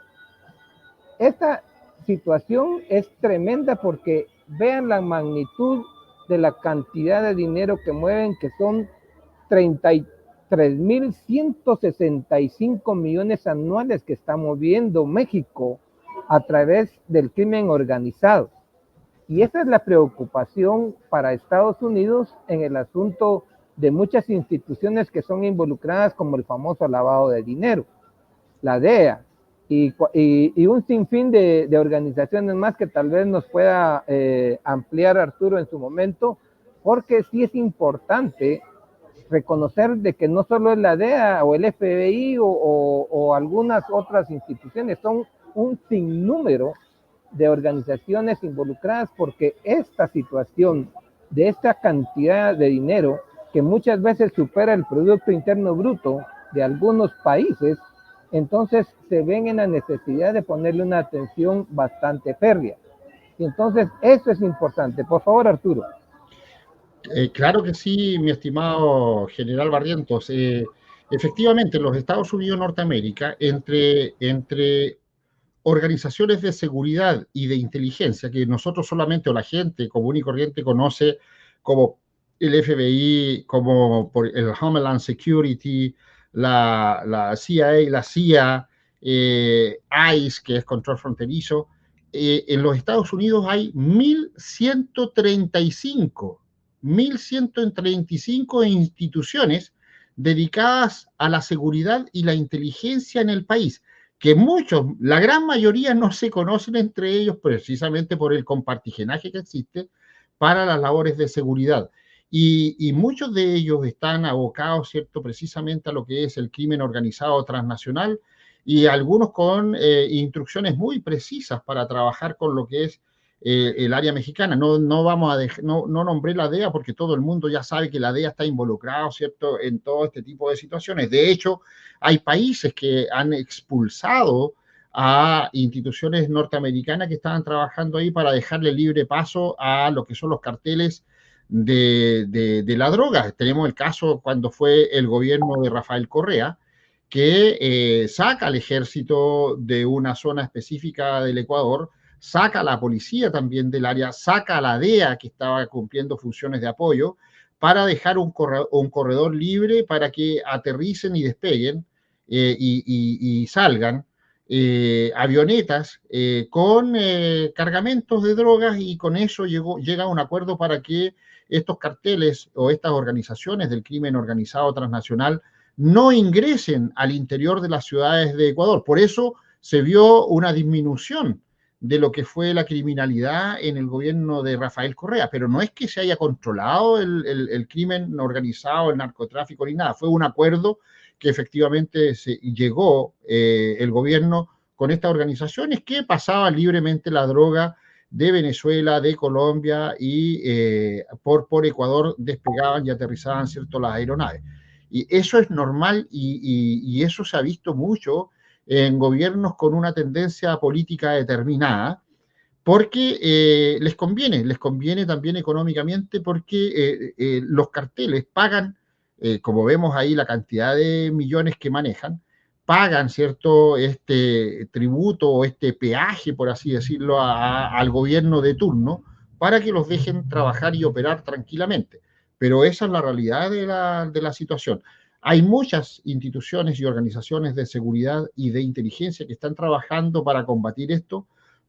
S3: Esta situación es tremenda porque vean la magnitud de la cantidad de dinero que mueven, que son 33.165 millones anuales que está moviendo México a través del crimen organizado. Y esa es la preocupación para Estados Unidos en el asunto de muchas instituciones que son involucradas, como el famoso lavado de dinero, la DEA, y un sinfín de organizaciones más que tal vez nos pueda ampliar Arturo en su momento, porque sí es importante reconocer de que no solo es la DEA o el FBI o algunas otras instituciones, son un sinnúmero de organizaciones involucradas, porque esta situación de esta cantidad de dinero que muchas veces supera el Producto Interno Bruto de algunos países, entonces se ven en la necesidad de ponerle una atención bastante férrea. Y entonces eso es importante. Por favor, Arturo.
S4: Claro que sí, mi estimado general Barrientos. Efectivamente, en los Estados Unidos de Norteamérica, entre organizaciones de seguridad y de inteligencia, que nosotros solamente, o la gente común y corriente, conoce como el FBI, como por el Homeland Security, la CIA, la CIA, ICE, que es control fronterizo. En los Estados Unidos hay 1.135 instituciones dedicadas a la seguridad y la inteligencia en el país, que muchos, la gran mayoría no se conocen entre ellos precisamente por el compartigenaje que existe para las labores de seguridad. Y muchos de ellos están abocados, ¿cierto?, precisamente a lo que es el crimen organizado transnacional, y algunos con instrucciones muy precisas para trabajar con lo que es el área mexicana. No nombré la DEA porque todo el mundo ya sabe que la DEA está involucrada, ¿cierto?, en todo este tipo de situaciones. De hecho, hay países que han expulsado a instituciones norteamericanas que estaban trabajando ahí para dejarle libre paso a lo que son los carteles de la droga. Tenemos el caso cuando fue el gobierno de Rafael Correa, que saca al ejército de una zona específica del Ecuador, saca a la policía también del área, saca a la DEA que estaba cumpliendo funciones de apoyo, para dejar un corredor libre para que aterricen y despeguen y salgan avionetas con cargamentos de drogas, y con eso llega a un acuerdo para que estos carteles o estas organizaciones del crimen organizado transnacional no ingresen al interior de las ciudades de Ecuador. Por eso se vio una disminución de lo que fue la criminalidad en el gobierno de Rafael Correa, pero no es que se haya controlado el crimen organizado, el narcotráfico, ni nada. Fue un acuerdo que efectivamente se llegó el gobierno con estas organizaciones, que pasaban libremente la droga de Venezuela, de Colombia, y por Ecuador despegaban y aterrizaban, ¿cierto?, las aeronaves. Y eso es normal, y eso se ha visto mucho en gobiernos con una tendencia política determinada, porque les conviene también económicamente, porque los carteles pagan, como vemos ahí la cantidad de millones que manejan, pagan, ¿cierto?, este tributo o este peaje, por así decirlo, al gobierno de turno, para que los dejen trabajar y operar tranquilamente. Pero esa es la realidad de la situación. Hay muchas instituciones y organizaciones de seguridad y de inteligencia que están trabajando para combatir esto,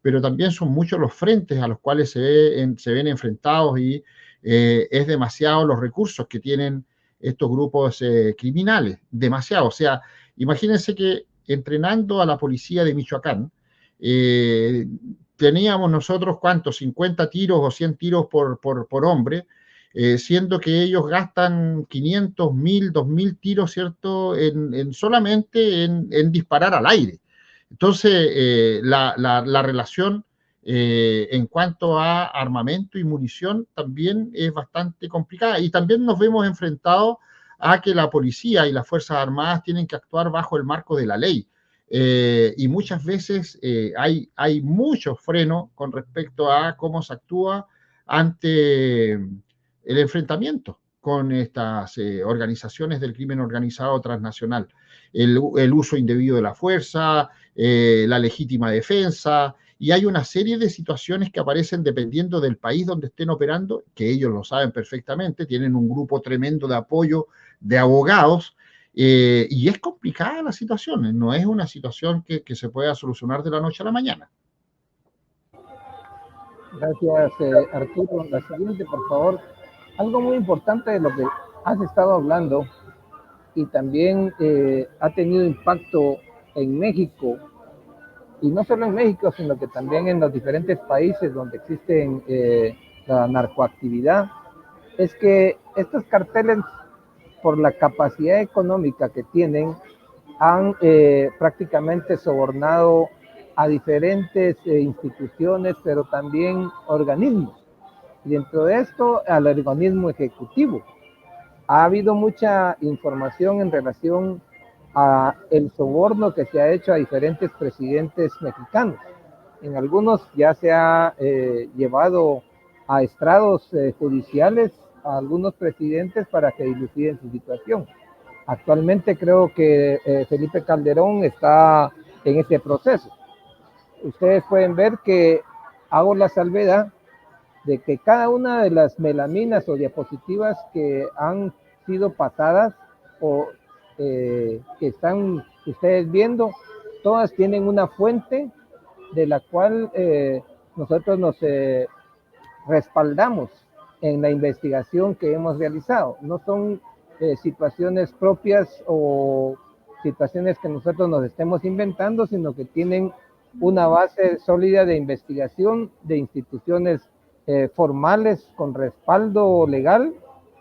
S4: pero también son muchos los frentes a los cuales se ven enfrentados y es demasiado los recursos que tienen estos grupos criminales, demasiado. O sea, imagínense que entrenando a la policía de Michoacán, teníamos nosotros, ¿cuántos? 50 tiros o 100 tiros por hombre, siendo que ellos gastan 500, 1000, 2000 tiros, ¿cierto? Solamente en disparar al aire. Entonces, la relación en cuanto a armamento y munición también es bastante complicada. Y también nos vemos enfrentados a que la policía y las Fuerzas Armadas tienen que actuar bajo el marco de la ley. Y muchas veces hay mucho freno con respecto a cómo se actúa ante el enfrentamiento con estas organizaciones del crimen organizado transnacional. El uso indebido de la fuerza, la legítima defensa, y hay una serie de situaciones que aparecen dependiendo del país donde estén operando, que ellos lo saben perfectamente, tienen un grupo tremendo de apoyo de abogados, y es complicada la situación, no es una situación que se pueda solucionar de la noche a la mañana.
S3: Gracias, Arturo. La siguiente, por favor. Algo muy importante de lo que has estado hablando y también ha tenido impacto en México, y no solo en México, sino que también en los diferentes países donde existen la narcoactividad, es que estos carteles, por la capacidad económica que tienen, han prácticamente sobornado a diferentes instituciones, pero también organismos. Y dentro de esto, al organismo ejecutivo. Ha habido mucha información en relación a el soborno que se ha hecho a diferentes presidentes mexicanos. En algunos ya se ha llevado a estrados judiciales a algunos presidentes para que diluciden su situación. Actualmente creo que Felipe Calderón está en ese proceso. Ustedes pueden ver que hago la salvedad de que cada una de las melaminas o diapositivas que han sido pasadas o que están ustedes viendo, todas tienen una fuente de la cual nosotros nos respaldamos en la investigación que hemos realizado. No son situaciones propias o situaciones que nosotros nos estemos inventando, sino que tienen una base sólida de investigación de instituciones formales con respaldo legal,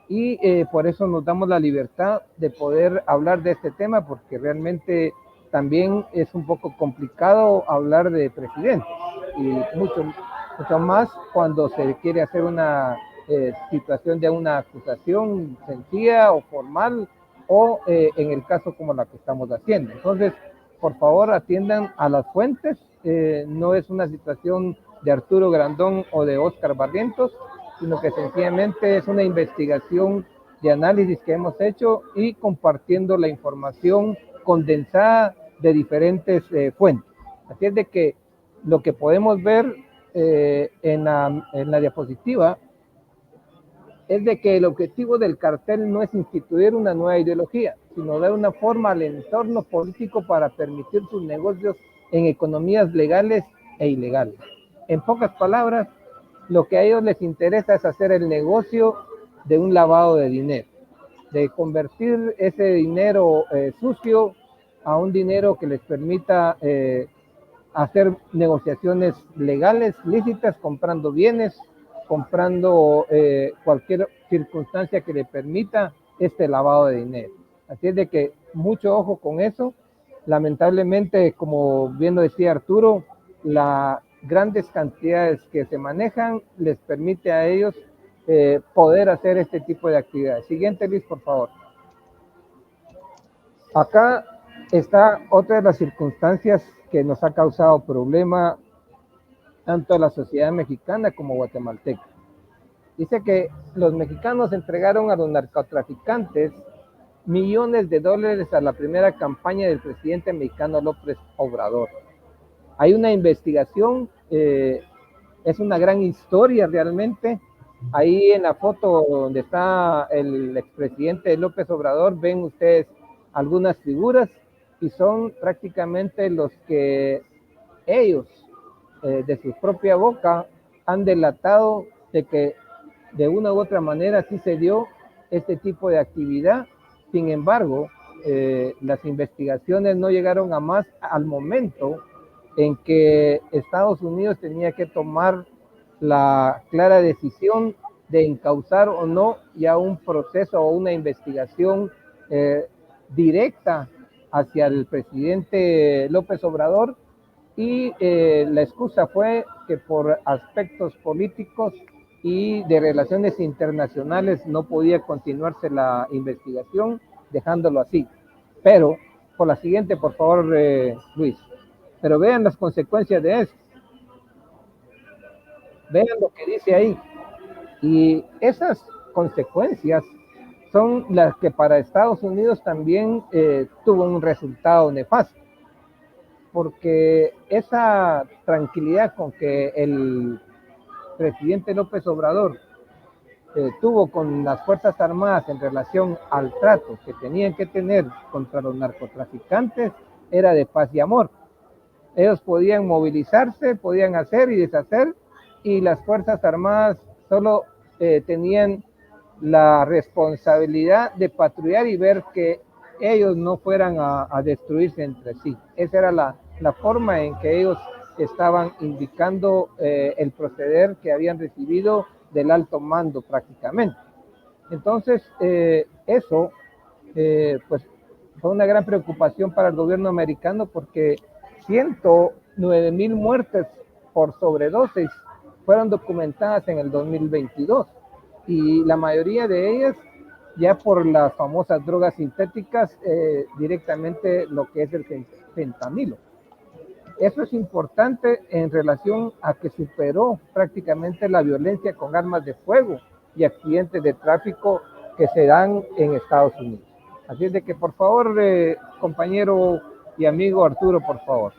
S3: y por eso nos damos la libertad de poder hablar de este tema, porque realmente también es un poco complicado hablar de presidentes, y mucho más cuando se quiere hacer una situación de una acusación sencilla o formal, o en el caso como la que estamos haciendo. Entonces, por favor, atiendan a las fuentes. No es una situación de Arturo Grandón o de Óscar Barrientos, sino que sencillamente es una investigación de análisis que hemos hecho y compartiendo la información condensada de diferentes fuentes. Así es de que lo que podemos ver en la diapositiva es de que el objetivo del cartel no es instituir una nueva ideología, sino dar una forma al entorno político para permitir sus negocios en economías legales e ilegales. En pocas palabras, lo que a ellos les interesa es hacer el negocio de un lavado de dinero, de convertir ese dinero sucio a un dinero que les permita hacer negociaciones legales, lícitas, comprando bienes, comprando cualquier circunstancia que le permita este lavado de dinero. Así es de que mucho ojo con eso. Lamentablemente, como bien lo decía Arturo, las grandes cantidades que se manejan les permite a ellos poder hacer este tipo de actividades. Siguiente, Luis, por favor. Acá está otra de las circunstancias que nos ha causado problema tanto a la sociedad mexicana como guatemalteca. Dice que los mexicanos entregaron a los narcotraficantes millones de dólares a la primera campaña del presidente mexicano López Obrador. Hay una investigación, es una gran historia realmente. Ahí en la foto donde está el expresidente López Obrador, ven ustedes algunas figuras y son prácticamente los que ellos de su propia boca han delatado de que de una u otra manera sí se dio este tipo de actividad. Sin embargo, las investigaciones no llegaron a más al momento en que Estados Unidos tenía que tomar la clara decisión de encauzar o no ya un proceso o una investigación directa hacia el presidente López Obrador, y la excusa fue que por aspectos políticos y de relaciones internacionales no podía continuarse la investigación, dejándolo así. Pero, por la siguiente, por favor, Luis, pero vean las consecuencias de eso, vean lo que dice ahí, y esas consecuencias son las que para Estados Unidos también tuvo un resultado nefasto, porque esa tranquilidad con que el presidente López Obrador tuvo con las Fuerzas Armadas en relación al trato que tenían que tener contra los narcotraficantes era de paz y amor. Ellos podían movilizarse, podían hacer y deshacer, y las Fuerzas Armadas solo tenían la responsabilidad de patrullar y ver que ellos no fueran a destruirse entre sí. Esa era la forma en que ellos estaban indicando el proceder que habían recibido del alto mando prácticamente. Entonces, eso pues fue una gran preocupación para el gobierno americano, porque 109,000 muertes por sobredosis fueron documentadas en el 2022, y la mayoría de ellas ya por las famosas drogas sintéticas, directamente lo que es el fentanilo. Eso es importante en relación a que superó prácticamente la violencia con armas de fuego y accidentes de tráfico que se dan en Estados Unidos. Así es de que, por favor, compañero y amigo Arturo, por favor.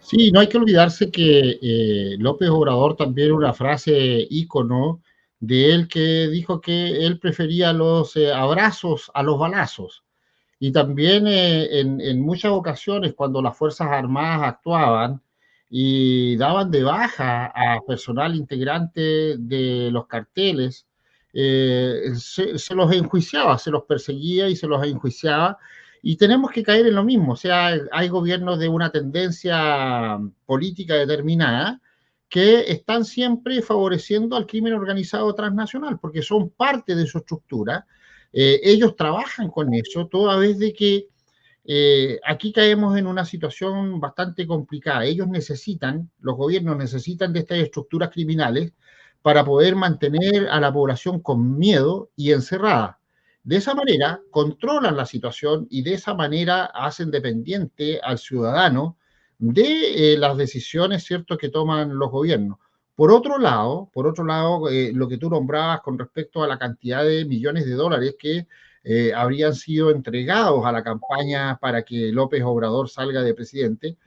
S4: Sí, no hay que olvidarse que López Obrador también una frase ícono de él que dijo que él prefería los abrazos a los balazos. Y también en muchas ocasiones cuando las Fuerzas Armadas actuaban y daban de baja a personal integrante de los carteles, se los enjuiciaba, se los perseguía y se los enjuiciaba. Y tenemos que caer en lo mismo, o sea, hay gobiernos de una tendencia política determinada que están siempre favoreciendo al crimen organizado transnacional, porque son parte de su estructura. Ellos trabajan con eso, toda vez de que aquí caemos en una situación bastante complicada. Ellos necesitan, los gobiernos necesitan de estas estructuras criminales para poder mantener a la población con miedo y encerrada. De esa manera controlan la situación y de esa manera hacen dependiente al ciudadano de las decisiones, ¿cierto?, que toman los gobiernos. Por otro lado lo que tú nombrabas con respecto a la cantidad de millones de dólares que habrían sido entregados a la campaña para que López Obrador salga de presidente,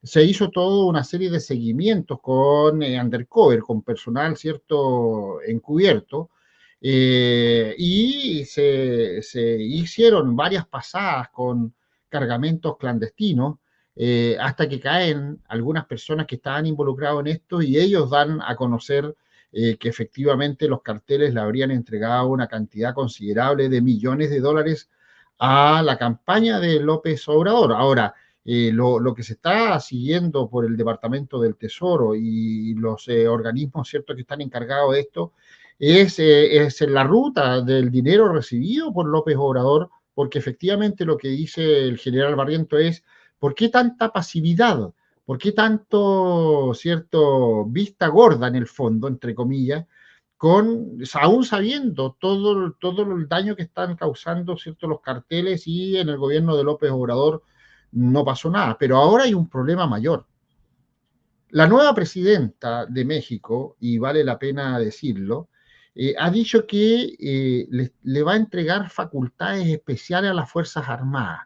S4: se hizo toda una serie de seguimientos con undercover, con personal, ¿cierto?, encubierto, y se hicieron varias pasadas con cargamentos clandestinos, hasta que caen algunas personas que estaban involucradas en esto y ellos dan a conocer que efectivamente los carteles le habrían entregado una cantidad considerable de millones de dólares a la campaña de López Obrador. Ahora, lo que se está siguiendo por el Departamento del Tesoro y los organismos, ¿cierto?, que están encargados de esto, es la ruta del dinero recibido por López Obrador, porque efectivamente lo que dice el general Barriento es: ¿por qué tanta pasividad? ¿Por qué tanto, cierto, vista gorda en el fondo, entre comillas, aún sabiendo todo el daño que están causando, cierto, los carteles, y en el gobierno de López Obrador no pasó nada? Pero ahora hay un problema mayor. La nueva presidenta de México, y vale la pena decirlo, ha dicho que le va a entregar facultades especiales a las Fuerzas Armadas.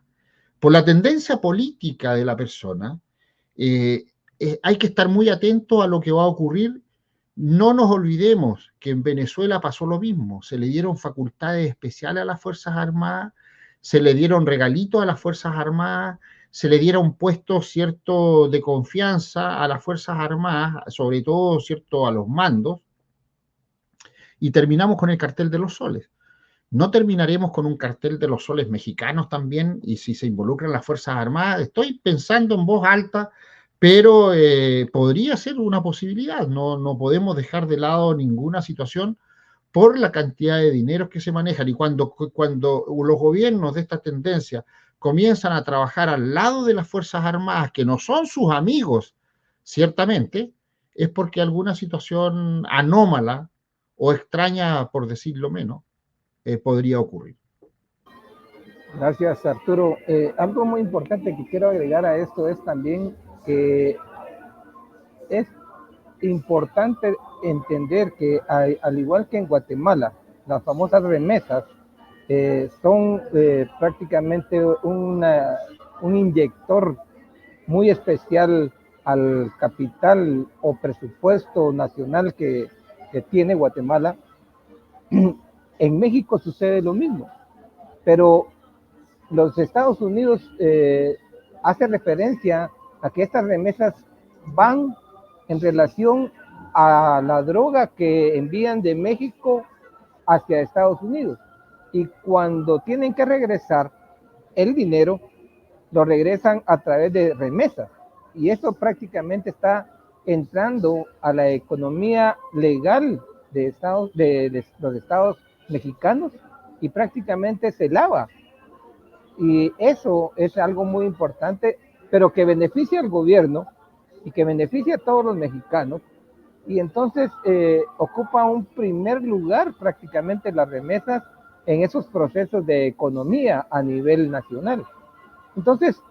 S4: Por la tendencia política de la persona, hay que estar muy atento a lo que va a ocurrir. No nos olvidemos que en Venezuela pasó lo mismo. Se le dieron facultades especiales a las Fuerzas Armadas, se le dieron regalitos a las Fuerzas Armadas, se le diera un puesto cierto de confianza a las Fuerzas Armadas, sobre todo cierto a los mandos, y terminamos con el cartel de los soles. ¿No terminaremos con un cartel de los soles mexicanos también? Y si se involucran las Fuerzas Armadas, estoy pensando en voz alta, pero podría ser una posibilidad. No podemos dejar de lado ninguna situación por la cantidad de dinero que se manejan. Y cuando los gobiernos de esta tendencia comienzan a trabajar al lado de las Fuerzas Armadas, que no son sus amigos, ciertamente, es porque alguna situación anómala o extraña, por decirlo menos, podría ocurrir.
S3: Gracias, Arturo. Algo muy importante que quiero agregar a esto es también que es importante entender que al igual que en Guatemala, las famosas remesas son prácticamente un inyector muy especial al capital o presupuesto nacional que tiene Guatemala. En México sucede lo mismo, pero los Estados Unidos hace referencia a que estas remesas van en relación a la droga que envían de México hacia Estados Unidos. Y cuando tienen que regresar el dinero, lo regresan a través de remesas. Y eso prácticamente está entrando a la economía legal de los estados mexicanos y prácticamente se lava. Y eso es algo muy importante, pero que beneficia al gobierno y que beneficia a todos los mexicanos. Y entonces ocupa un primer lugar prácticamente las remesas en esos procesos de economía a nivel nacional. Entonces,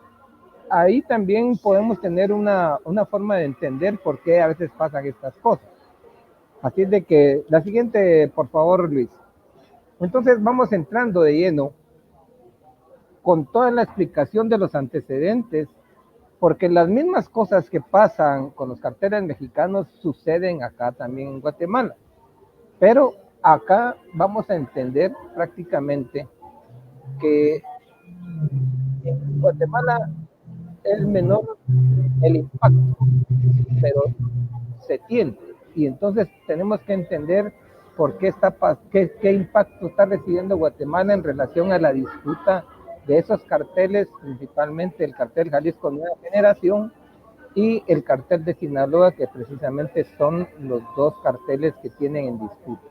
S3: ahí también podemos tener una forma de entender por qué a veces pasan estas cosas. Así es de que la siguiente, por favor, Luis. Entonces vamos entrando de lleno con toda la explicación de los antecedentes, porque las mismas cosas que pasan con los carteles mexicanos suceden acá también en Guatemala. Pero acá vamos a entender prácticamente que en Guatemala es menor el impacto, pero se tiene. Y entonces tenemos que entender por qué impacto está recibiendo Guatemala en relación a la disputa de esos carteles, principalmente el cartel Jalisco Nueva Generación y el cartel de Sinaloa, que precisamente son los dos carteles que tienen en disputa.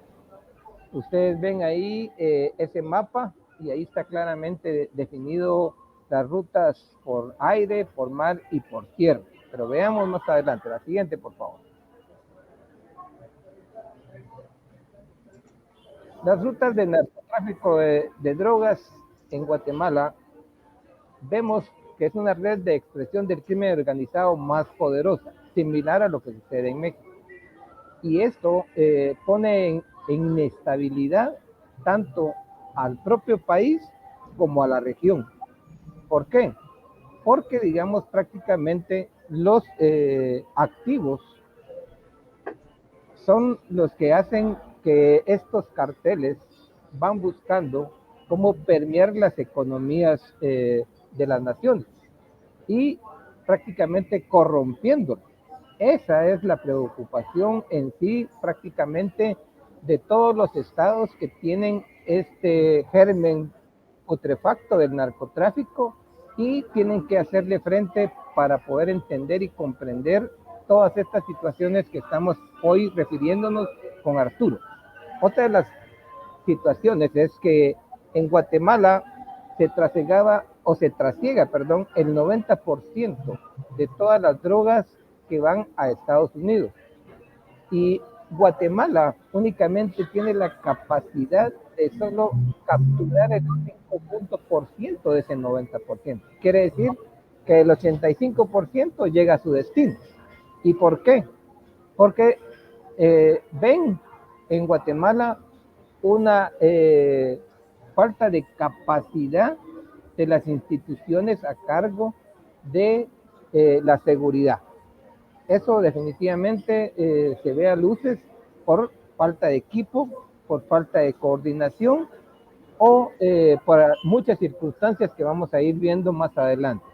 S3: Ustedes ven ahí ese mapa y ahí está claramente definido las rutas por aire, por mar y por tierra. Pero veamos más adelante. La siguiente, por favor. Las rutas de narcotráfico de drogas en Guatemala, vemos que es una red de expresión del crimen organizado más poderosa, similar a lo que sucede en México. Y esto pone en inestabilidad tanto al propio país como a la región. ¿Por qué? Porque, digamos, prácticamente los activos son los que hacen que estos carteles van buscando cómo permear las economías de las naciones y prácticamente corrompiéndolas. Esa es la preocupación en sí prácticamente de todos los estados que tienen este germen putrefacto del narcotráfico y tienen que hacerle frente para poder entender y comprender todas estas situaciones que estamos hoy refiriéndonos con Arturo. Otra de las situaciones es que en Guatemala se trasiega, el 90% de todas las drogas que van a Estados Unidos. Y Guatemala únicamente tiene la capacidad de solo capturar el 5% de ese 90%. Quiere decir que el 85% llega a su destino. ¿Y por qué? Porque ven en Guatemala una falta de capacidad de las instituciones a cargo de la seguridad. Eso definitivamente se ve a luces por falta de equipo, por falta de coordinación o por muchas circunstancias que vamos a ir viendo más adelante.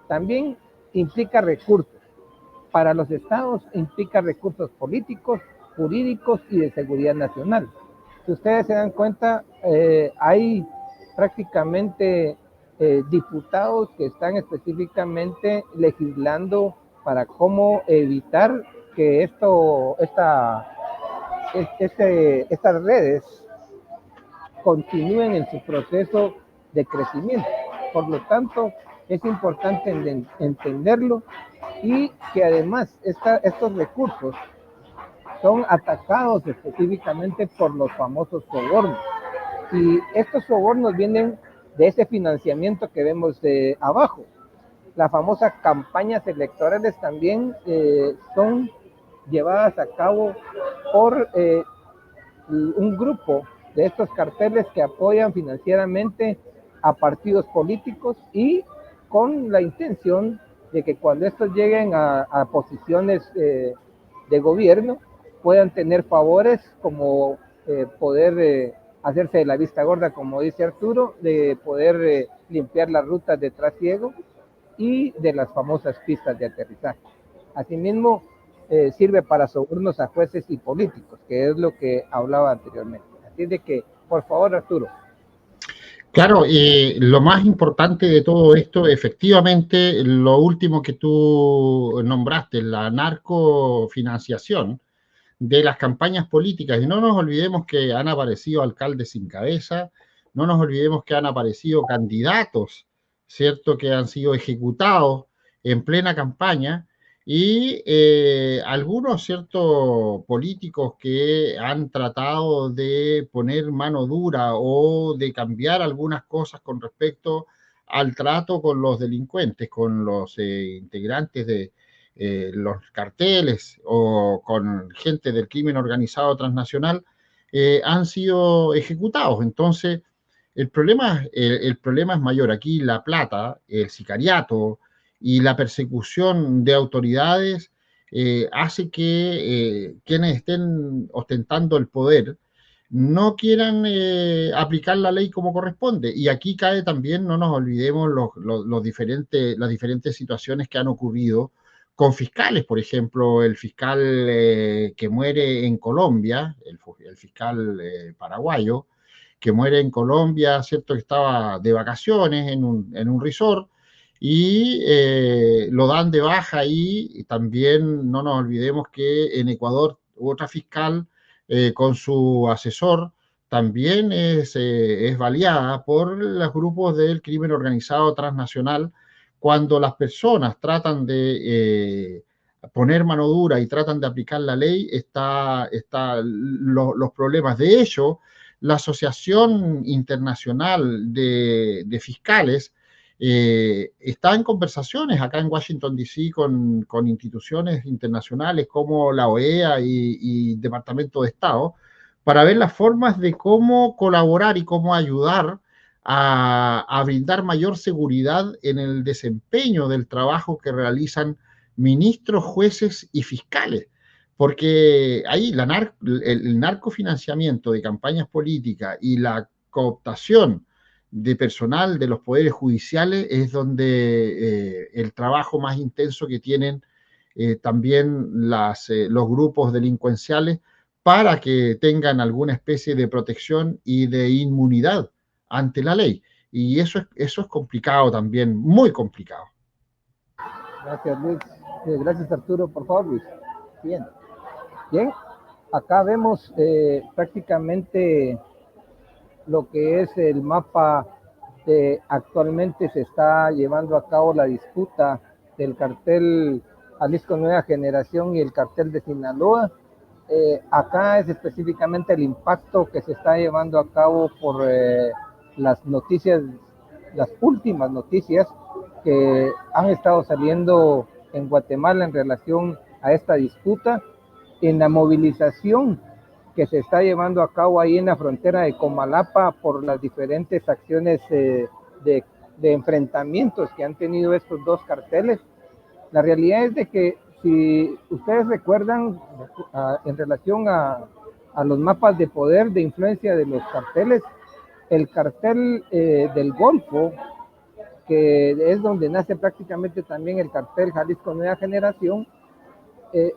S3: también implica recursos. Para los estados implica recursos políticos, jurídicos y de seguridad nacional. Si ustedes se dan cuenta, hay prácticamente diputados que están específicamente legislando para cómo evitar que estas redes continúen en su proceso de crecimiento. Por lo tanto, es importante entenderlo y que además estos recursos son atacados específicamente por los famosos sobornos. Y estos sobornos vienen de ese financiamiento que vemos abajo. Las famosas campañas electorales también son llevadas a cabo por un grupo de estos carteles que apoyan financieramente a partidos políticos y con la intención de que cuando estos lleguen a posiciones de gobierno puedan tener favores como poder hacerse de la vista gorda, como dice Arturo, de poder limpiar las rutas de trasiego y de las famosas pistas de aterrizaje. Asimismo, sirve para sobornos a jueces y políticos, que es lo que hablaba anteriormente. Así de que, por favor, Arturo.
S4: Claro, lo más importante de todo esto, efectivamente, lo último que tú nombraste, la narcofinanciación de las campañas políticas. Y no nos olvidemos que han aparecido alcaldes sin cabeza, no nos olvidemos que han aparecido candidatos, ¿cierto?, que han sido ejecutados en plena campaña, y algunos ciertos políticos que han tratado de poner mano dura o de cambiar algunas cosas con respecto al trato con los delincuentes, con los integrantes de los carteles o con gente del crimen organizado transnacional, han sido ejecutados. Entonces, el problema es mayor. Aquí la plata, el sicariato y la persecución de autoridades hace que quienes estén ostentando el poder no quieran aplicar la ley como corresponde. Y aquí cae también, no nos olvidemos, las diferentes situaciones que han ocurrido con fiscales. Por ejemplo, el fiscal que muere en Colombia, el fiscal paraguayo, que muere en Colombia, ¿cierto?, que estaba de vacaciones en un resort, y lo dan de baja ahí. Y también no nos olvidemos que en Ecuador otra fiscal con su asesor también es baleada por los grupos del crimen organizado transnacional. Cuando las personas tratan de poner mano dura y tratan de aplicar la ley, están los problemas. De hecho, la Asociación Internacional de Fiscales está en conversaciones acá en Washington, D.C. con instituciones internacionales como la OEA y Departamento de Estado, para ver las formas de cómo colaborar y cómo ayudar a brindar mayor seguridad en el desempeño del trabajo que realizan ministros, jueces y fiscales. Porque ahí el narcofinanciamiento de campañas políticas y la cooptación de personal de los poderes judiciales es donde el trabajo más intenso que tienen también los grupos delincuenciales para que tengan alguna especie de protección y de inmunidad ante la ley. Y eso es complicado también, muy complicado.
S3: Gracias, Luis. Gracias, Arturo. Por favor, Luis. Bien. Acá vemos prácticamente lo que es el mapa. Actualmente se está llevando a cabo la disputa del cartel Jalisco Nueva Generación y el cartel de Sinaloa. Acá es específicamente el impacto que se está llevando a cabo por las noticias, las últimas noticias que han estado saliendo en Guatemala en relación a esta disputa, en la movilización que se está llevando a cabo ahí en la frontera de Comalapa por las diferentes acciones de enfrentamientos que han tenido estos dos carteles. La realidad es de que, si ustedes recuerdan, en relación a los mapas de poder, de influencia de los carteles, el cartel del Golfo que es donde nace prácticamente también el cartel Jalisco Nueva Generación,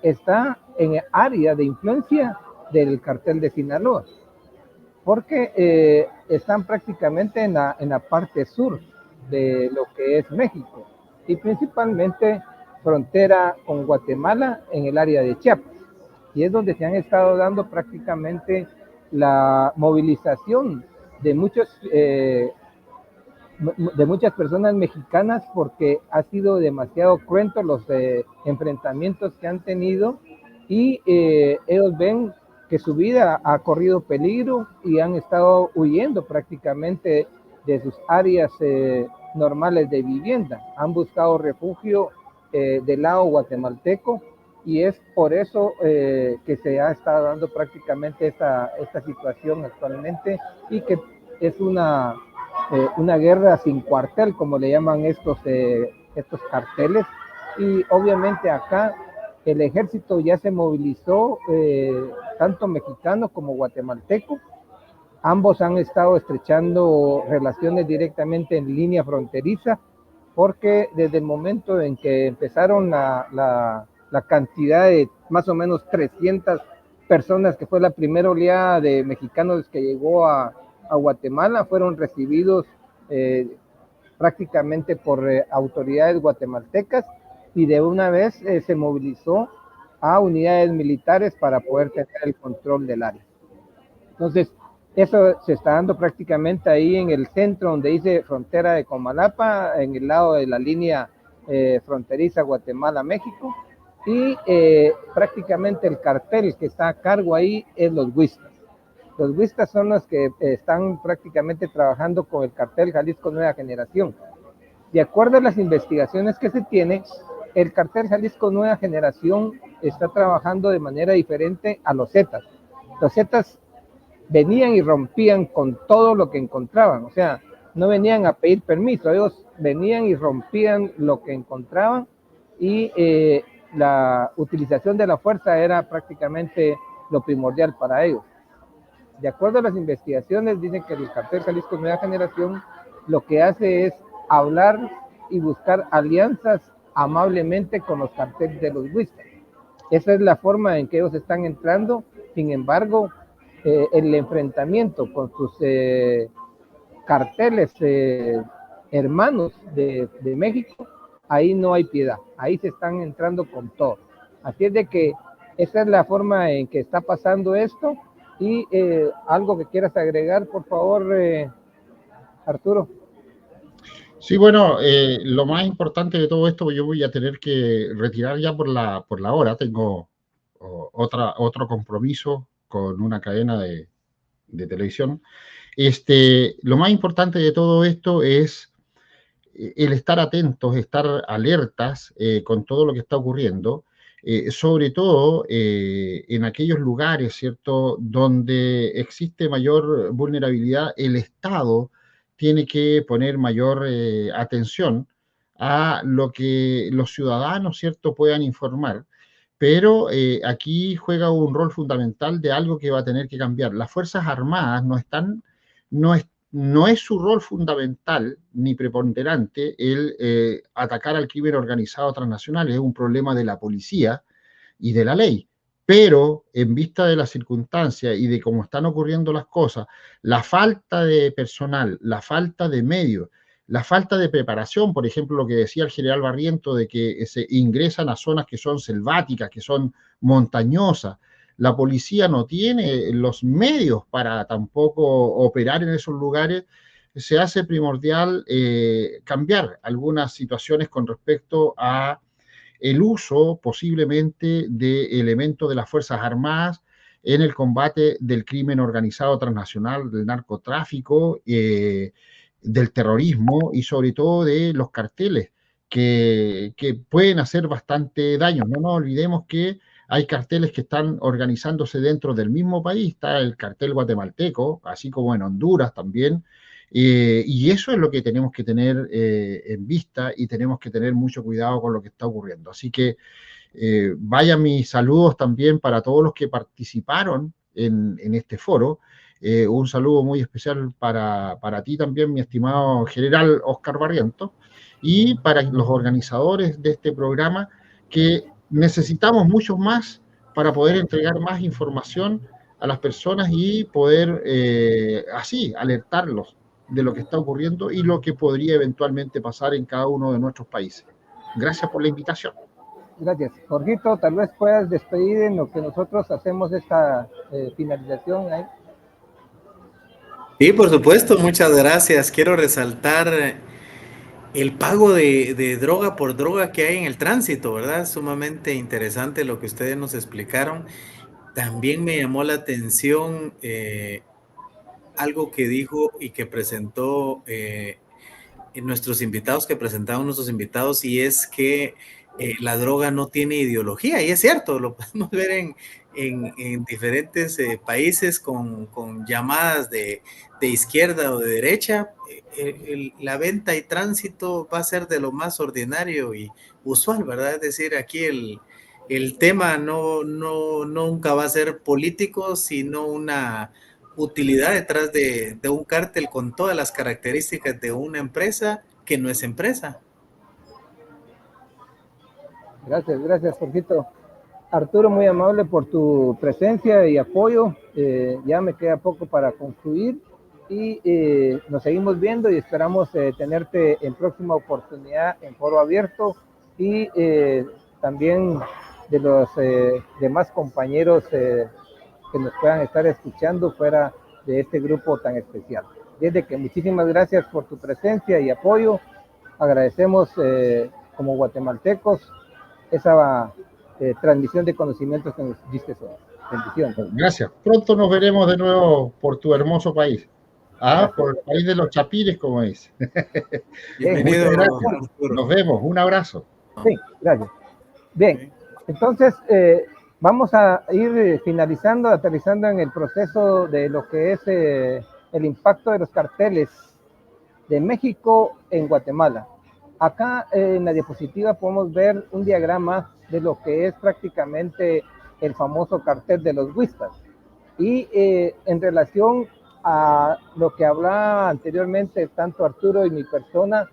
S3: está en el área de influencia del cartel de Sinaloa, porque están prácticamente en la parte sur de lo que es México y principalmente frontera con Guatemala en el área de Chiapas, y es donde se han estado dando prácticamente la movilización de muchas personas mexicanas, porque ha sido demasiado cruento los enfrentamientos que han tenido, y ellos ven que su vida ha corrido peligro y han estado huyendo prácticamente de sus áreas normales de vivienda. Han buscado refugio del lado guatemalteco, y es por eso que se ha estado dando prácticamente esta situación actualmente, y que es una guerra sin cuartel, como le llaman estos carteles. Y obviamente acá el ejército ya se movilizó, tanto mexicano como guatemalteco. Ambos han estado estrechando relaciones directamente en línea fronteriza, porque desde el momento en que empezaron la cantidad de más o menos 300 personas, que fue la primera oleada de mexicanos que llegó a Guatemala, fueron recibidos prácticamente por autoridades guatemaltecas, y de una vez se movilizó a unidades militares para poder tener el control del área. Entonces, eso se está dando prácticamente ahí en el centro, donde dice frontera de Comalapa, en el lado de la línea fronteriza Guatemala-México, y prácticamente el cartel que está a cargo ahí es los Huistas. Los Huistas son los que están prácticamente trabajando con el cartel Jalisco Nueva Generación. De acuerdo a las investigaciones que se tienen, el cartel Jalisco Nueva Generación está trabajando de manera diferente a los Zetas. Los Zetas venían y rompían con todo lo que encontraban, o sea, no venían a pedir permiso, ellos venían y rompían lo que encontraban, y la utilización de la fuerza era prácticamente lo primordial para ellos. De acuerdo a las investigaciones, dicen que el cartel Jalisco Nueva Generación lo que hace es hablar y buscar alianzas amablemente con los carteles de los Huistas. Esa es la forma en que ellos están entrando. Sin embargo, el enfrentamiento con sus carteles hermanos de México, ahí no hay piedad, ahí se están entrando con todo. Así es de que esa es la forma en que está pasando esto. Y algo que quieras agregar, por favor, Arturo.
S4: Sí, bueno, lo más importante de todo esto, yo voy a tener que retirar ya por la hora. Tengo otro compromiso con una cadena de televisión. Lo más importante de todo esto es el estar atentos, estar alertas con todo lo que está ocurriendo, sobre todo en aquellos lugares, ¿cierto?, donde existe mayor vulnerabilidad. El Estado tiene que poner mayor atención a lo que los ciudadanos, ¿cierto?, puedan informar. Pero aquí juega un rol fundamental de algo que va a tener que cambiar. Las Fuerzas Armadas no es su rol fundamental ni preponderante el atacar al crimen organizado transnacional. Es un problema de la policía y de la ley. Pero en vista de las circunstancias y de cómo están ocurriendo las cosas, la falta de personal, la falta de medios, la falta de preparación, por ejemplo, lo que decía el general Barriento, de que se ingresan a zonas que son selváticas, que son montañosas. La policía no tiene los medios para tampoco operar en esos lugares. Se hace primordial cambiar algunas situaciones con respecto a el uso posiblemente de elementos de las Fuerzas Armadas en el combate del crimen organizado transnacional, del narcotráfico, del terrorismo y sobre todo de los carteles que pueden hacer bastante daño. No nos olvidemos que hay carteles que están organizándose dentro del mismo país. Está el cartel guatemalteco, así como en Honduras también. Y eso es lo que tenemos que tener en vista, y tenemos que tener mucho cuidado con lo que está ocurriendo. Así que vaya mis saludos también para todos los que participaron en este foro. Un saludo muy especial para ti también, mi estimado general Oscar Barrientos, y para los organizadores de este programa, que necesitamos mucho más para poder entregar más información a las personas y poder así alertarlos de lo que está ocurriendo y lo que podría eventualmente pasar en cada uno de nuestros países. Gracias por la invitación.
S3: Gracias. Jorgito, tal vez puedas despedir en lo que nosotros hacemos esta finalización ahí.
S1: Sí, por supuesto, muchas gracias. Quiero resaltar el pago de droga por droga que hay en el tránsito, ¿verdad? Sumamente interesante lo que ustedes nos explicaron. También me llamó la atención algo que dijo y que presentó nuestros invitados, que presentaron nuestros invitados, y es que la droga no tiene ideología, y es cierto, lo podemos ver en diferentes países con llamadas de izquierda o de derecha. La venta y tránsito va a ser de lo más ordinario y usual, ¿verdad? Es decir, aquí el tema nunca va a ser político, sino una utilidad detrás de un cártel con todas las características de una empresa que no es empresa.
S3: Gracias, Jorgito. Arturo, muy amable por tu presencia y apoyo. Ya me queda poco para concluir y nos seguimos viendo y esperamos tenerte en próxima oportunidad en Foro Abierto y también de los demás compañeros que nos puedan estar escuchando fuera de este grupo tan especial. Desde que muchísimas gracias por tu presencia y apoyo. Agradecemos como guatemaltecos esa transmisión de conocimientos que nos diste hoy. Bendiciones.
S4: Gracias. Pronto nos veremos de nuevo por tu hermoso país. Por el país de los chapines, como dice.
S1: Bienvenido,
S4: Arturo. Nos vemos. Un abrazo.
S3: Sí, gracias. Bien, entonces vamos a ir finalizando, aterrizando en el proceso de lo que es el impacto de los carteles de México en Guatemala. Acá en la diapositiva podemos ver un diagrama de lo que es prácticamente el famoso cartel de los Huistas. Y en relación a lo que hablaba anteriormente tanto Arturo y mi persona,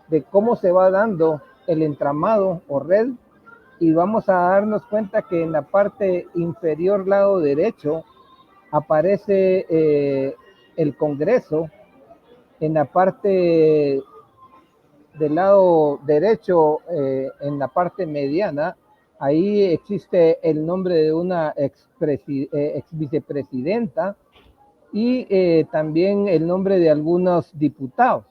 S3: de cómo se va dando el entramado o red, y vamos a darnos cuenta que en la parte inferior lado derecho aparece el Congreso, en la parte del lado derecho, en la parte mediana, ahí existe el nombre de una ex vicepresidenta y también el nombre de algunos diputados.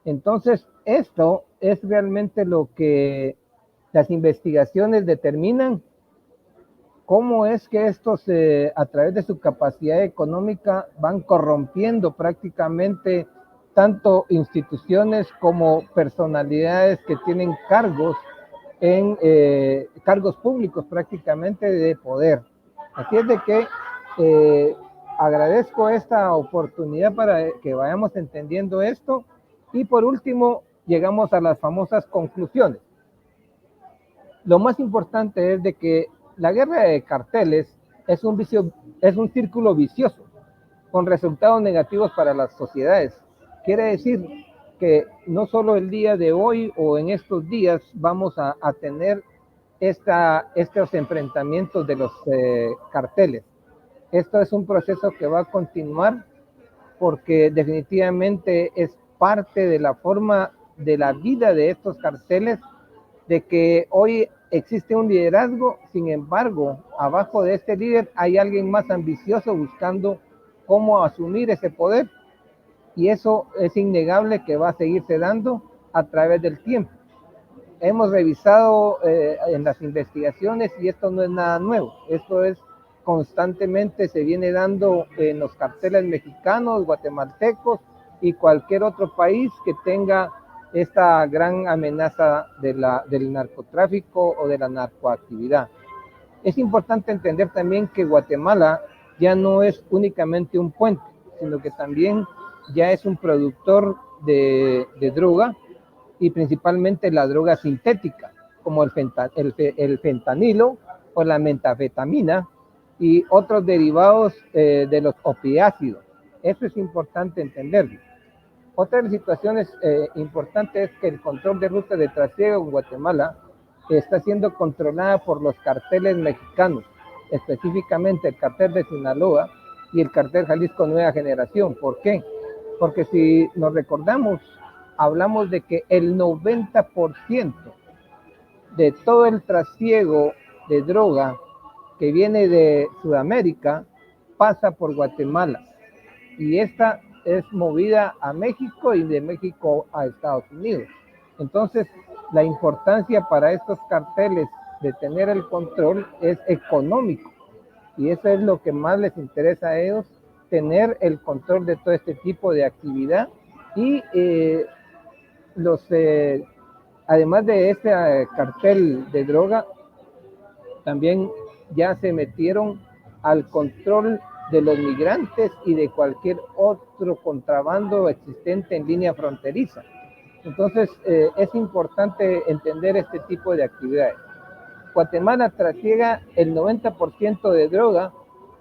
S3: Entonces, esto es realmente lo que las investigaciones determinan, cómo es que estos, a través de su capacidad económica, van corrompiendo prácticamente tanto instituciones como personalidades que tienen cargos en cargos públicos prácticamente de poder. Así es de que agradezco esta oportunidad para que vayamos entendiendo esto. Y por último, llegamos a las famosas conclusiones. Lo más importante es de que la guerra de carteles es un círculo vicioso con resultados negativos para las sociedades. Quiere decir que no solo el día de hoy o en estos días vamos a tener estos enfrentamientos de los carteles. Esto es un proceso que va a continuar porque definitivamente es parte de la forma de la vida de estos carteles, de que hoy existe un liderazgo, sin embargo, abajo de este líder hay alguien más ambicioso buscando cómo asumir ese poder, y eso es innegable que va a seguirse dando a través del tiempo. Hemos revisado en las investigaciones y esto no es nada nuevo, esto es constantemente se viene dando en los carteles mexicanos, guatemaltecos y cualquier otro país que tenga esta gran amenaza del narcotráfico o de la narcoactividad. Es importante entender también que Guatemala ya no es únicamente un puente, sino que también ya es un productor de droga, y principalmente la droga sintética, como el fentanilo o la metanfetamina y otros derivados de los opiáceos. Eso es importante entenderlo. Otra de las situaciones importantes es que el control de rutas de trasiego en Guatemala está siendo controlada por los carteles mexicanos, específicamente el cartel de Sinaloa y el cartel Jalisco Nueva Generación. ¿Por qué? Porque si nos recordamos, hablamos de que el 90% de todo el trasiego de droga que viene de Sudamérica pasa por Guatemala, y esta es movida a México y de México a Estados Unidos. Entonces, la importancia para estos carteles de tener el control es económico, y eso es lo que más les interesa a ellos, tener el control de todo este tipo de actividad. Y además de este cartel de droga, también ya se metieron al control de los migrantes y de cualquier otro contrabando existente en línea fronteriza. Entonces, es importante entender este tipo de actividades. Guatemala trasiega el 90% de droga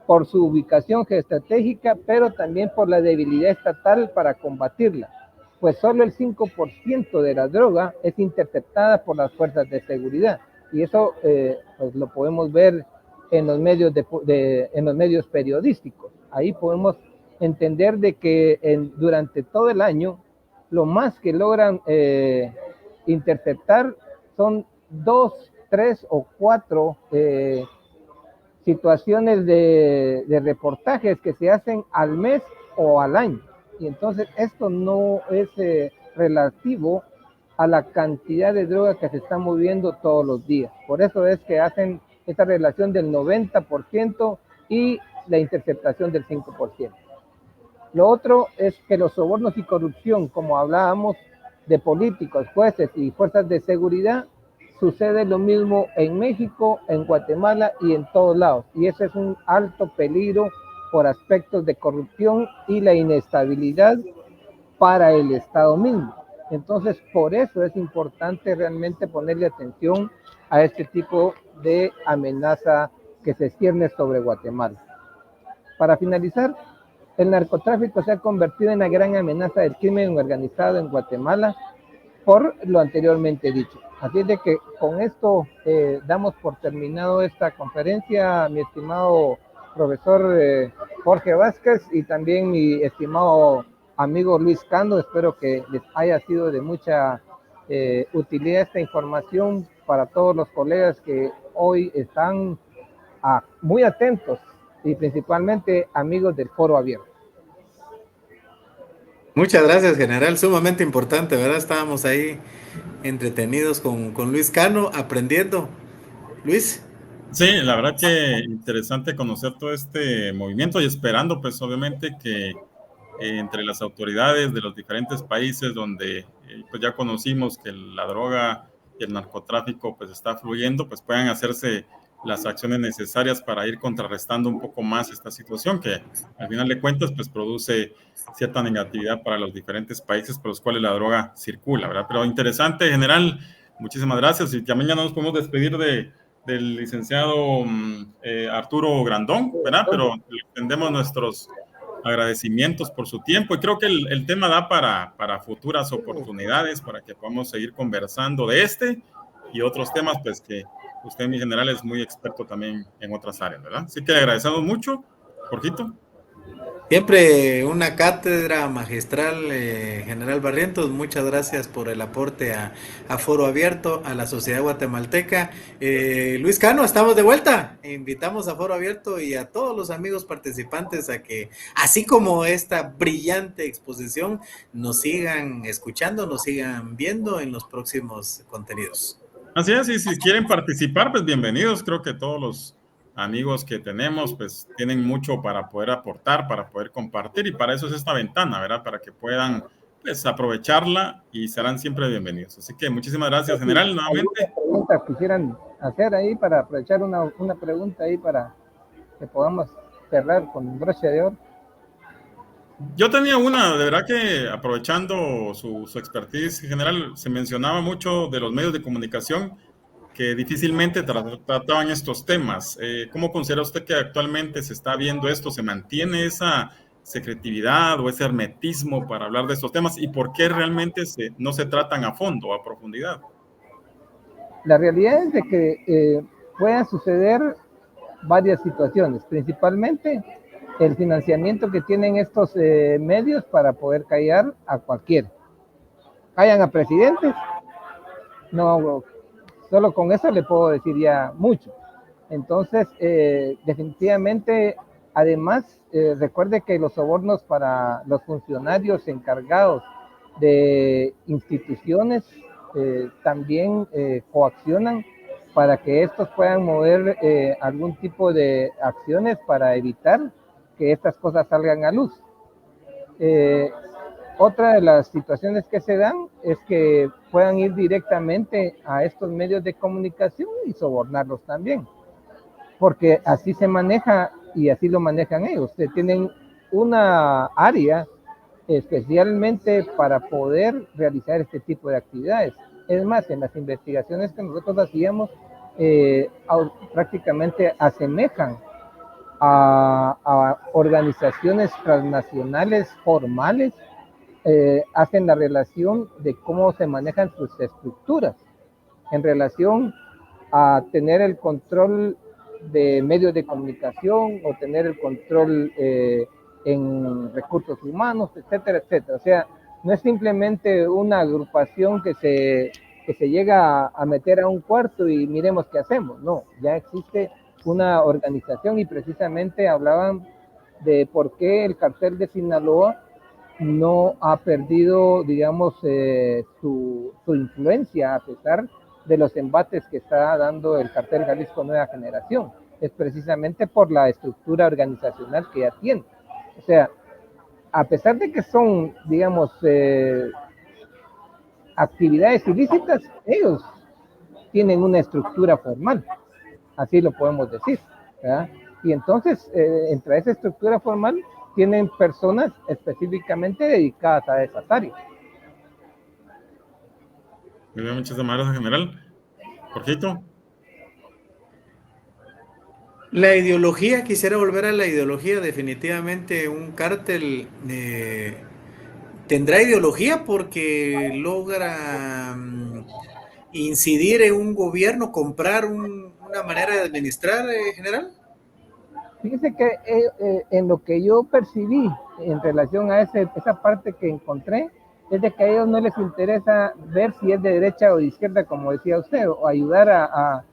S3: por su ubicación geoestratégica, pero también por la debilidad estatal para combatirla, pues solo el 5% de la droga es interceptada por las fuerzas de seguridad, y eso pues lo podemos ver en los medios, en los medios periodísticos. Ahí podemos entender de que durante todo el año lo más que logran interceptar son 2, 3 o 4 situaciones de reportajes que se hacen al mes o al año. Y entonces esto no es relativo a la cantidad de droga que se está moviendo todos los días. Por eso es que hacen esta relación del 90% y la interceptación del 5%. Lo otro es que los sobornos y corrupción, como hablábamos, de políticos, jueces y fuerzas de seguridad, sucede lo mismo en México, en Guatemala y en todos lados. Y ese es un alto peligro por aspectos de corrupción y la inestabilidad para el Estado mismo. Entonces, por eso es importante realmente ponerle atención a este tipo de amenaza que se cierne sobre Guatemala. Para finalizar, el narcotráfico se ha convertido en la gran amenaza del crimen organizado en Guatemala, por lo anteriormente dicho. Así es de que con esto damos por terminado esta conferencia, mi estimado profesor Jorge Vázquez, y también mi estimado amigo Luis Cano. Espero que les haya sido de mucha utilidad esta información para todos los colegas que hoy están muy atentos, y principalmente amigos del Foro Abierto.
S1: Muchas gracias, general, sumamente importante, ¿verdad? Estábamos ahí entretenidos con Luis Cano, aprendiendo. Luis.
S2: Sí, la verdad que interesante conocer todo este movimiento y esperando pues obviamente que entre las autoridades de los diferentes países donde pues ya conocimos que la droga y el narcotráfico pues está fluyendo, pues puedan hacerse las acciones necesarias para ir contrarrestando un poco más esta situación que al final de cuentas pues produce cierta negatividad para los diferentes países por los cuales la droga circula, ¿verdad? Pero interesante, general, muchísimas gracias, y también ya no nos podemos despedir del licenciado Arturo Grandón, ¿verdad? Pero le extendemos nuestros agradecimientos por su tiempo, y creo que el tema da para futuras oportunidades, para que podamos seguir conversando de este y otros temas, pues que usted, mi general, es muy experto también en otras áreas, ¿verdad? Así que le agradecemos mucho, Jorgito.
S1: Siempre una cátedra magistral, general Barrientos. Muchas gracias por el aporte a Foro Abierto, a la sociedad guatemalteca. Luis Cano, estamos de vuelta. Invitamos a Foro Abierto y a todos los amigos participantes a que, así como esta brillante exposición, nos sigan escuchando, nos sigan viendo en los próximos contenidos.
S2: Así es, y si quieren participar, pues bienvenidos. Creo que todos los amigos que tenemos, pues tienen mucho para poder aportar, para poder compartir, y para eso es esta ventana, ¿verdad? Para que puedan, pues, aprovecharla, y serán siempre bienvenidos. Así que muchísimas gracias, general, nuevamente.
S3: ¿Alguna pregunta quisieran hacer ahí para aprovechar una pregunta ahí para que podamos cerrar con broche de oro?
S2: Yo tenía una, de verdad que aprovechando su expertise general, se mencionaba mucho de los medios de comunicación que difícilmente trataban estos temas. ¿Cómo considera usted que actualmente se está viendo esto? ¿Se mantiene esa secretividad o ese hermetismo para hablar de estos temas y por qué realmente no se tratan a fondo, a profundidad?
S3: La realidad es de que puedan suceder varias situaciones, principalmente el financiamiento que tienen estos medios para poder callar a cualquiera. Callan a presidentes, no, solo con eso le puedo decir ya mucho. Entonces, definitivamente, además, recuerde que los sobornos para los funcionarios encargados de instituciones también coaccionan para que estos puedan mover algún tipo de acciones para evitar que estas cosas salgan a luz. Otra de las situaciones que se dan es que puedan ir directamente a estos medios de comunicación y sobornarlos también, porque así se maneja y así lo manejan ellos. Tienen una área especialmente para poder realizar este tipo de actividades. Es más, en las investigaciones que nosotros hacíamos, prácticamente asemejan a organizaciones transnacionales formales, hacen la relación de cómo se manejan sus estructuras en relación a tener el control de medios de comunicación o tener el control en recursos humanos, etcétera, etcétera. O sea, no es simplemente una agrupación que se llega a meter a un cuarto y miremos qué hacemos. No, ya existe una organización y precisamente hablaban de por qué el cartel de Sinaloa no ha perdido, digamos, su influencia a pesar de los embates que está dando el cartel Jalisco Nueva Generación. Es precisamente por la estructura organizacional que ya tiene. O sea, a pesar de que son, digamos, actividades ilícitas, ellos tienen una estructura formal, así lo podemos decir, ¿verdad? Y entonces, entre esa estructura formal, tienen personas específicamente dedicadas a esas áreas.
S2: Muy bien, muchas gracias, general. Jorgito.
S1: La ideología, quisiera volver a la ideología, definitivamente un cártel tendrá ideología porque logra incidir en un gobierno, comprar una manera de administrar, general.
S3: Fíjese que en lo que yo percibí en relación a esa parte que encontré, es de que a ellos no les interesa ver si es de derecha o de izquierda, como decía usted, o ayudar a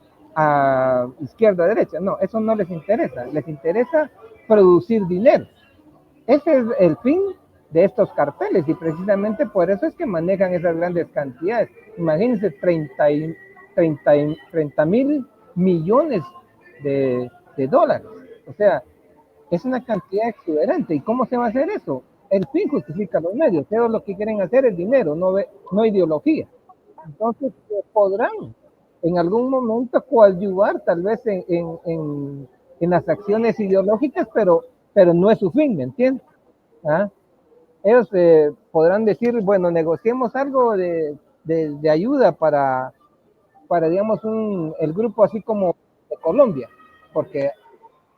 S3: izquierda o derecha. No, eso no les interesa producir dinero. Ese es el fin de estos carteles y precisamente por eso es que manejan esas grandes cantidades. Imagínense 30 mil millones de dólares. O sea, es una cantidad exuberante. ¿Y cómo se va a hacer eso? El fin justifica los medios. Ellos lo que quieren hacer es dinero, no ideología. Entonces, podrán en algún momento coadyuvar tal vez en las acciones ideológicas, pero no es su fin, ¿me entiendes? ¿Ah? Ellos podrán decir, bueno, negociemos algo de ayuda para digamos, el grupo así como de Colombia, porque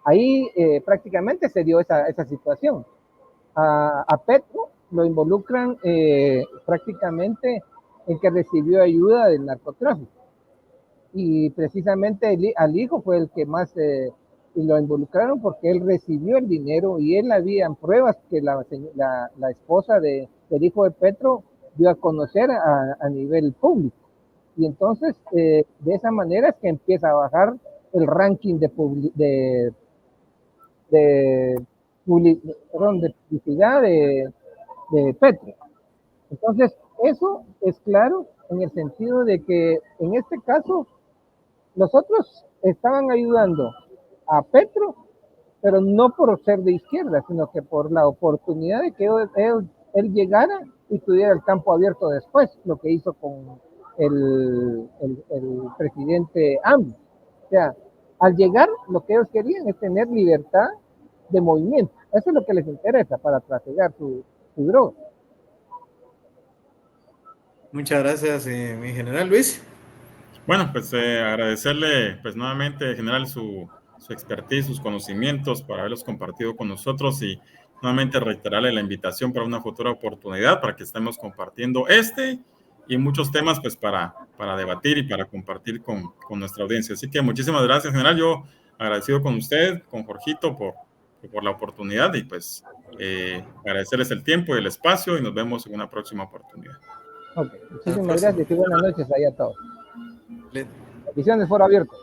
S3: ahí prácticamente se dio esa situación. A Petro lo involucran prácticamente en que recibió ayuda del narcotráfico. Y precisamente al hijo fue el que más lo involucraron porque él recibió el dinero y él había pruebas que la esposa del hijo de Petro dio a conocer a nivel público. Y entonces, de esa manera es que empieza a bajar el ranking de publicidad de Petro. Entonces, eso es claro en el sentido de que en este caso los otros estaban ayudando a Petro, pero no por ser de izquierda, sino que por la oportunidad de que él llegara y tuviera el campo abierto después, lo que hizo con el presidente AMLO. O sea, al llegar, lo que ellos querían es tener libertad de movimiento. Eso es lo que les interesa para trasegar su droga.
S1: Muchas gracias, mi general Luis.
S2: Bueno, pues agradecerle pues nuevamente, general, su expertise, sus conocimientos, para haberlos compartido con nosotros y nuevamente reiterarle la invitación para una futura oportunidad, para que estemos compartiendo y muchos temas pues para debatir y para compartir con nuestra audiencia. Así que muchísimas gracias, general. Yo agradecido con usted, con Jorgito, por la oportunidad y pues agradecerles el tiempo y el espacio y nos vemos en una próxima oportunidad.
S3: Ok, muchísimas gracias y buenas noches ahí a todos.
S1: Le-
S3: Bendiciones, Foro Abierto.